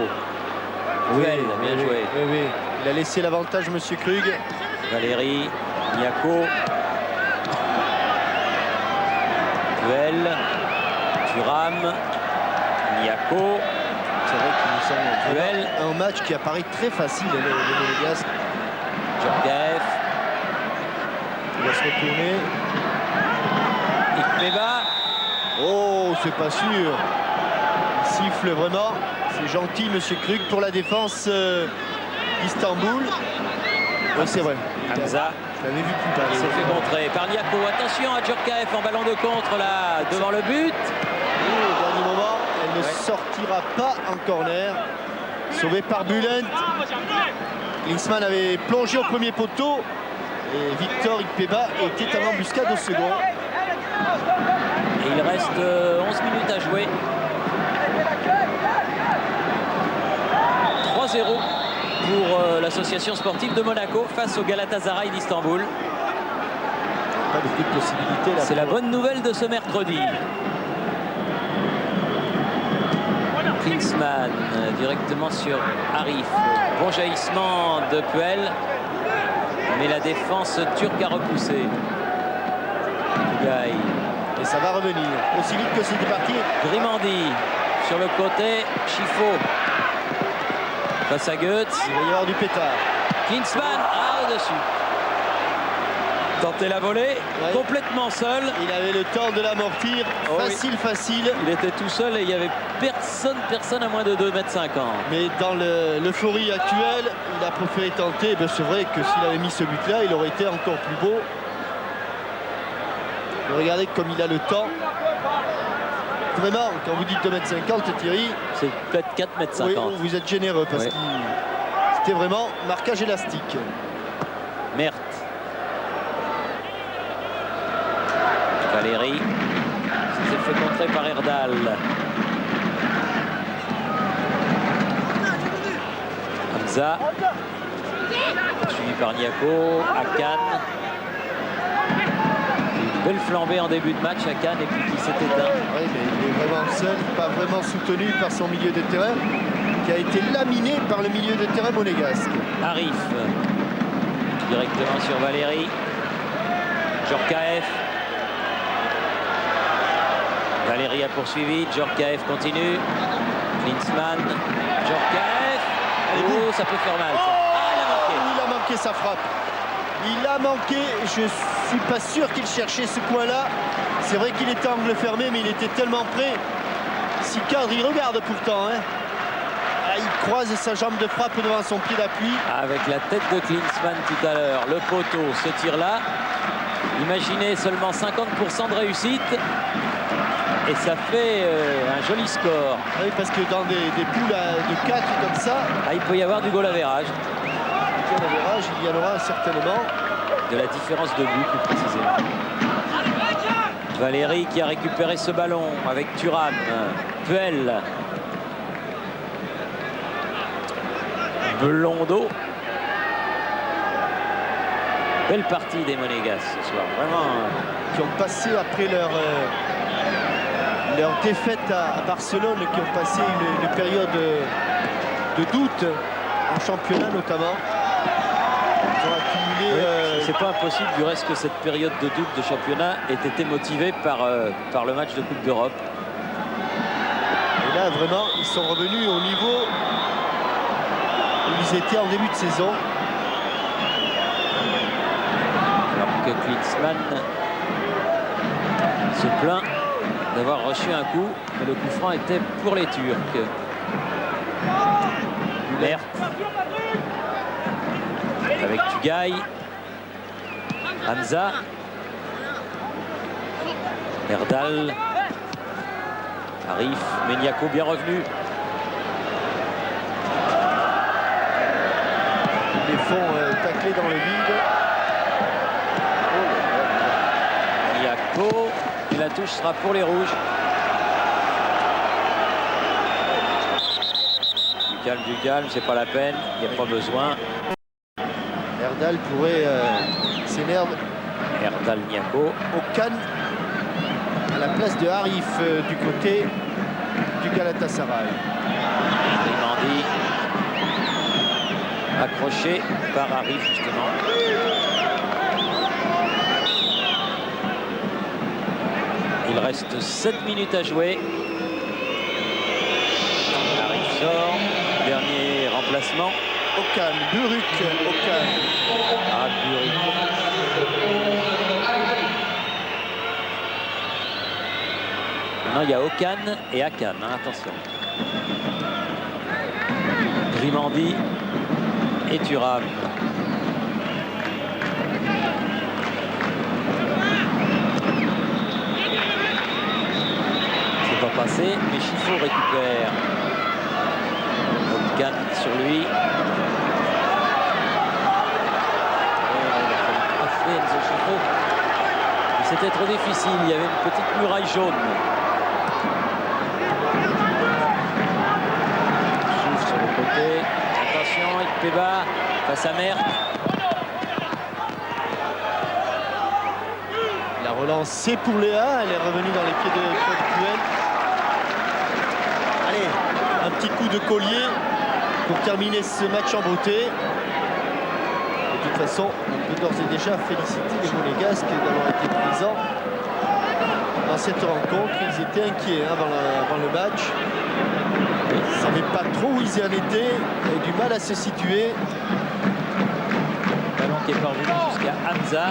Duel, bien joué.
Oui. Il a laissé l'avantage, Monsieur Krug.
Valérie. Niako. Duel. Thuram. Niako.
C'est vrai qu'il nous semble
Duel.
un match qui apparaît très facile, les Monégasques.
Djorkaeff.
Il va se retourner.
Ikpeba.
Oh, c'est pas sûr. Il siffle vraiment. C'est gentil, Monsieur Krug, pour la défense d'Istanbul. Oui, c'est vrai.
Hamza.
Je l'avais vu plus bas.
Il s'est fait contrer par Niako. Attention à Djorkaeff en ballon de contre là devant le but.
Et au dernier moment, elle ne sortira pas en corner. Sauvé par Bülent. Klinsmann avait plongé au premier poteau. Et Victor Ikpeba était en embuscade au second.
Et il reste 11 minutes à jouer. 3-0 pour l'association sportive de Monaco face au Galatasaray d'Istanbul.
Pas beaucoup de possibilités là.
C'est la bonne nouvelle de ce mercredi. Klinsmann directement sur Arif. Bon jaillissement de Puel. Mais la défense turque a repoussé. Gaï.
Et ça va revenir. Aussi vite que c'était parti.
Grimandi sur le côté. Chifo face à Goetz.
Il va y avoir du pétard.
Klinsmann au-dessus. Tenter la volée,
Ouais.
complètement seul.
Il avait le temps de l'amortir.
Oh
Facile, facile.
Il était tout seul et il n'y avait personne à moins de 2,50 m.
Mais dans l'euphorie actuelle, il a préféré tenter. Ben, c'est vrai que s'il avait mis ce but-là, il aurait été encore plus beau. Mais regardez comme il a le temps. Vraiment, quand vous dites 2,50 m, Thierry,
C'est peut-être 4,50
oui,
m.
vous êtes généreux parce
Ouais.
que c'était vraiment marquage élastique.
Mert. Valérie. Il s'est fait contrer par Erdal. Hamza. Suivi par Niako. Akan. Une belle flambée en début de match, Akan, et puis qui s'est éteint.
Oui, mais il est vraiment seul, pas vraiment soutenu par son milieu de terrain, qui a été laminé par le milieu de terrain monégasque.
Arif. Directement sur Valérie. Djorkaeff. Valérie a poursuivi. Djorkaeff continue. Klinsmann. Djorkaeff. Oh, ça peut faire mal. Ça. Ah, il a manqué.
Il a manqué sa frappe. Il a manqué. Je suis pas sûr qu'il cherchait ce coin-là. C'est vrai qu'il était angle fermé, mais il était tellement près. Si cadre, il regarde pourtant. Hein. Ah, il croise sa jambe de frappe devant son pied d'appui.
Avec la tête de Klinsmann tout à l'heure. Le poteau, ce tir-là. Imaginez seulement 50% de réussite. Et ça fait un joli score.
Oui, parce que dans des poules de 4 comme ça,
Ah, il peut y avoir du goal average.
il y en aura certainement.
De la différence de but, plus précisément. Valérie qui a récupéré ce ballon avec Thuram. Puel. Blondeau. Belle partie des Monégas ce soir. Vraiment.
Qui ont passé après leur défaite à Barcelone, qui ont passé une période de doute en championnat notamment. Ils ont accumulé.
C'est pas impossible du reste que cette période de doute de championnat ait été motivée par le match de Coupe d'Europe.
Et là vraiment, ils sont revenus au niveau où ils étaient en début de saison.
Alors que Klinsmann se plaint d'avoir reçu un coup, mais le coup franc était pour les Turcs. Mert avec Tugay. Hamza. Erdal. Arif. Meniako bien revenu.
Ils les font tacler dans le vide.
Meniako. Et la touche sera pour les rouges. Du calme, c'est pas la peine, il n'y a pas besoin.
Erdal pourrait s'énerver.
Erdal Niako.
Okan à la place de Arif du côté du Galatasaray.
Grimandi. Accroché par Arif justement. Il reste 7 minutes à jouer. Arif sort. Dernier remplacement.
Okan, Buruk, Okan.
Ah, Buruk. Maintenant, il y a Okan et Akan, hein, attention. Grimandi et Thuram. passé, mais Chifo récupère. Hopkan sur lui. Enzo Chifo. C'était trop difficile, il y avait une petite muraille jaune. Chouf sur le côté. Attention, Ikpeba face à Merck.
La relance, c'est pour Léa. Elle est revenue dans les pieds de Claude Puel. Allez, un petit coup de collier pour terminer ce match en beauté. De toute façon, on peut d'ores et déjà féliciter les Monégasques d'avoir été présents dans cette rencontre. Ils étaient inquiets avant le match. Ils ne savaient pas trop où ils en étaient. Ils avaient du mal à se situer.
Ballon qui est parvenu jusqu'à Hamza.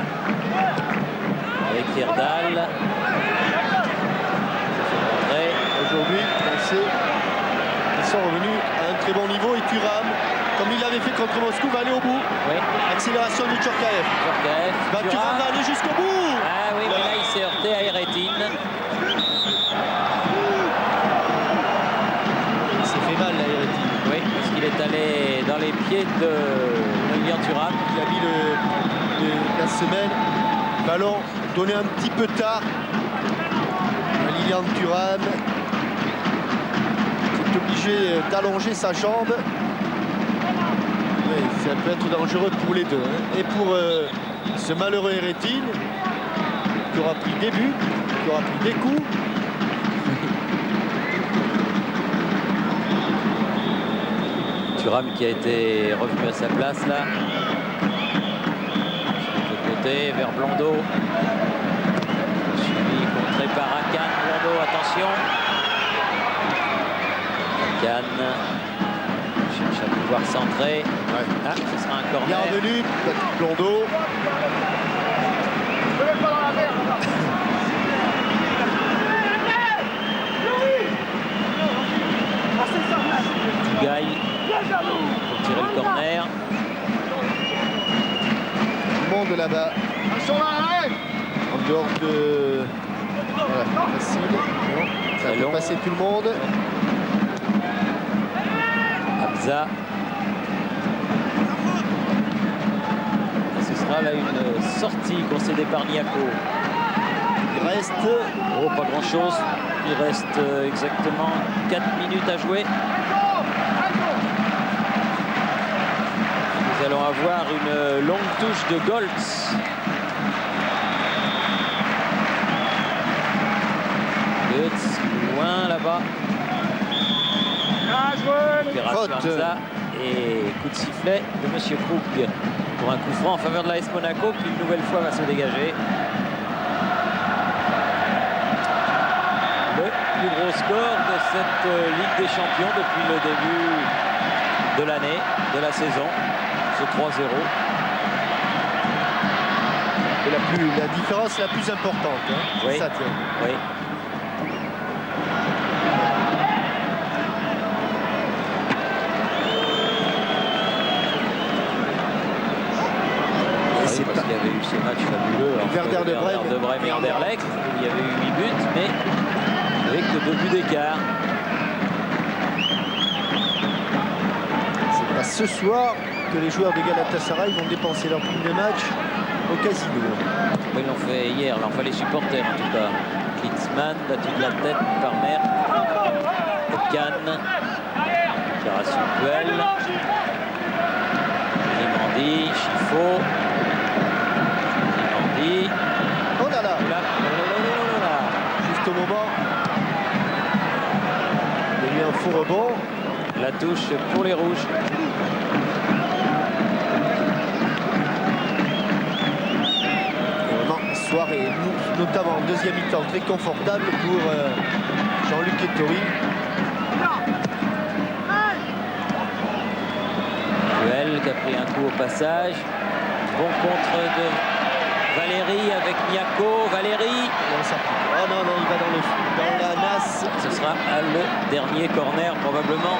Avec Firdal.
Aujourd'hui, on sait qu'ils sont revenus à un très bon niveau et Thuram, comme il l'avait fait contre Moscou, va aller au bout.
Oui.
Accélération de Djorkaeff. Thuram va aller jusqu'au bout.
Ah oui, mais là il s'est heurté à Eretin.
Il s'est fait mal là, Eretin.
Oui, parce qu'il est allé dans les pieds de Lilian Thuram.
Il a mis la semaine. Ballon donné un petit peu tard à Lilian Thuram, qui est obligé d'allonger sa jambe. Oui, ça peut être dangereux pour les deux. Hein. Et pour ce malheureux Eretin, qui aura pris des buts, qui aura pris des coups.
Thuram qui a été revenu à sa place là. Vers Blondeau. Suivi, contré par Akan. Blondeau, attention. Akan cherche à pouvoir centrer.
Ouais.
Ah, ce sera un corner.
Bienvenue, Blondeau.
Gaï pour tirer le corner.
Monde là-bas. En dehors de... Voilà, facile. Non, ça fait passer tout le monde.
Hamza. Et ce sera là une sortie concédée par Niako.
Il reste...
Oh, pas grand-chose. Il reste exactement 4 minutes à jouer. Nous allons avoir une longue touche de Goltz. Goltz, loin là-bas. Opération Hamza et coup de sifflet de Monsieur Krug pour un coup franc en faveur de l'AS Monaco qui une nouvelle fois va se dégager. Le plus gros score de cette Ligue des Champions depuis le début de l'année, de la saison. Ce 3-0.
La différence la plus importante. Hein.
Oui.
Ça, tiens.
Oui.
C'est
parce qu'il y avait eu ce match fabuleux entre
Werder de
Brême et Anderlecht, où il y avait eu 8 buts, mais avec que 2 buts d'écart.
C'est pas ce soir que les joueurs de Galatasaray vont dépenser leur prime de match au casino.
Ils l'ont fait hier, là, enfin les supporters en tout cas. Klinsmann, battu de la tête par Merck. Hopkan. Opération Puel. Limandi, Chifo. Limandi.
Oh là là, juste au moment. Il y a eu un faux rebond.
La touche pour les rouges.
Soirée, notamment en deuxième mi-temps, très confortable pour Jean-Luc Ettori.
Puel qui a pris un coup au passage. Bon contre de Valérie avec Niako. Valérie.
Oh non, non, il va dans la nasse.
Ce sera le dernier corner probablement.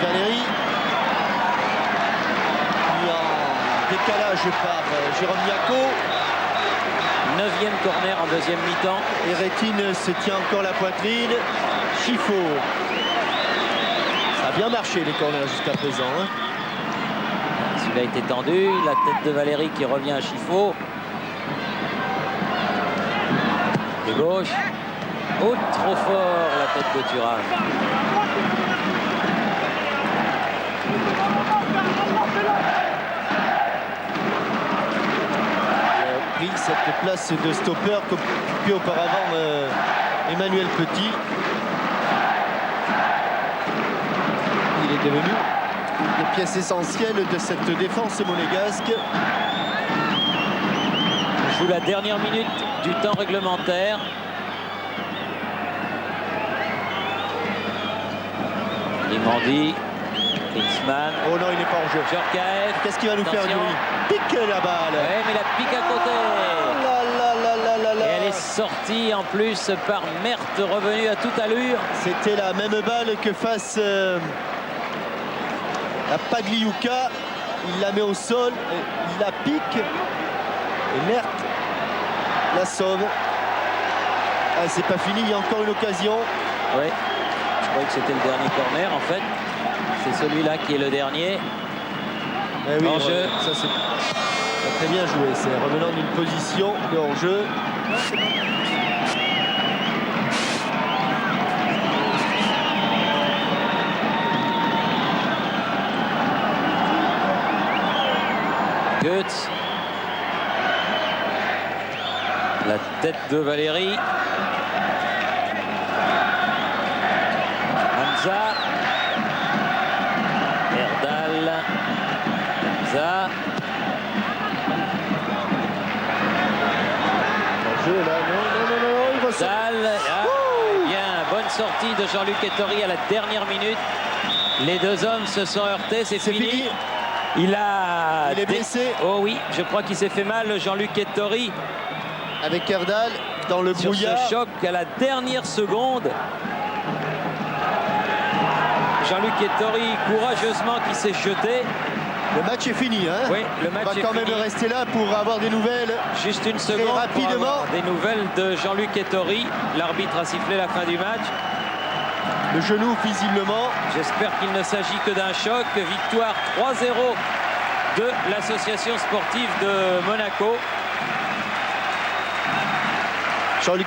Valérie. Mis en décalage par Jérôme Niako.
9e corner en deuxième mi-temps.
Et Rétine se tient encore la poitrine. Chifo. Ça a bien marché les corners jusqu'à présent. Hein.
Celui-là a été tendu. La tête de Valérie qui revient à Chifo. De gauche. Oh, trop fort la tête de Thuram.
Pris cette place de stopper qu'occupait auparavant Emmanuel Petit. Il est devenu une pièce essentielle de cette défense monégasque.
On joue la dernière minute du temps réglementaire. Limandi, Klinsmann,
Oh non, il n'est pas en jeu.
Djorkaeff.
Qu'est-ce qu'il va nous faire,
Attention.
lui? Pique la balle.
Ouais, mais la pique à côté.
Là, là, là, là, là, là.
Et elle est sortie en plus par Merthe, revenue à toute allure.
C'était la même balle que face à Pagliuca. Il la met au sol, il la pique. Et Merthe la sauve. Ah, c'est pas fini, il y a encore une occasion.
Oui, je croyais que c'était le dernier corner en fait. C'est celui-là qui est le dernier.
Eh oui,
Hors-jeu.
ça c'est très bien joué. C'est revenant d'une position de hors-jeu.
Goetz. La tête de Valérie. Hamza. Erdal. Hamza.
Hors-jeu là, non, il va sortir.
Dal. Ah, bien, bonne sortie de Jean-Luc Ettori à la dernière minute. Les deux hommes se sont heurtés, c'est
C'est
fini.
fini.
Il
est blessé.
Oh oui, je crois qu'il s'est fait mal, Jean-Luc Ettori,
Avec Erdal dans le
sur
brouillard.
ce choc à la dernière seconde. Jean-Luc Ettori, courageusement, qui s'est jeté.
Le match est fini. Hein.
Oui, le match
On va
est
quand même
fini.
rester là pour avoir des nouvelles.
Juste une seconde pour
rapidement.
avoir des nouvelles de Jean-Luc Ettori. L'arbitre a sifflé la fin du match.
Le genou visiblement.
J'espère qu'il ne s'agit que d'un choc. Victoire 3-0 de l'association sportive de Monaco.
Jean-Luc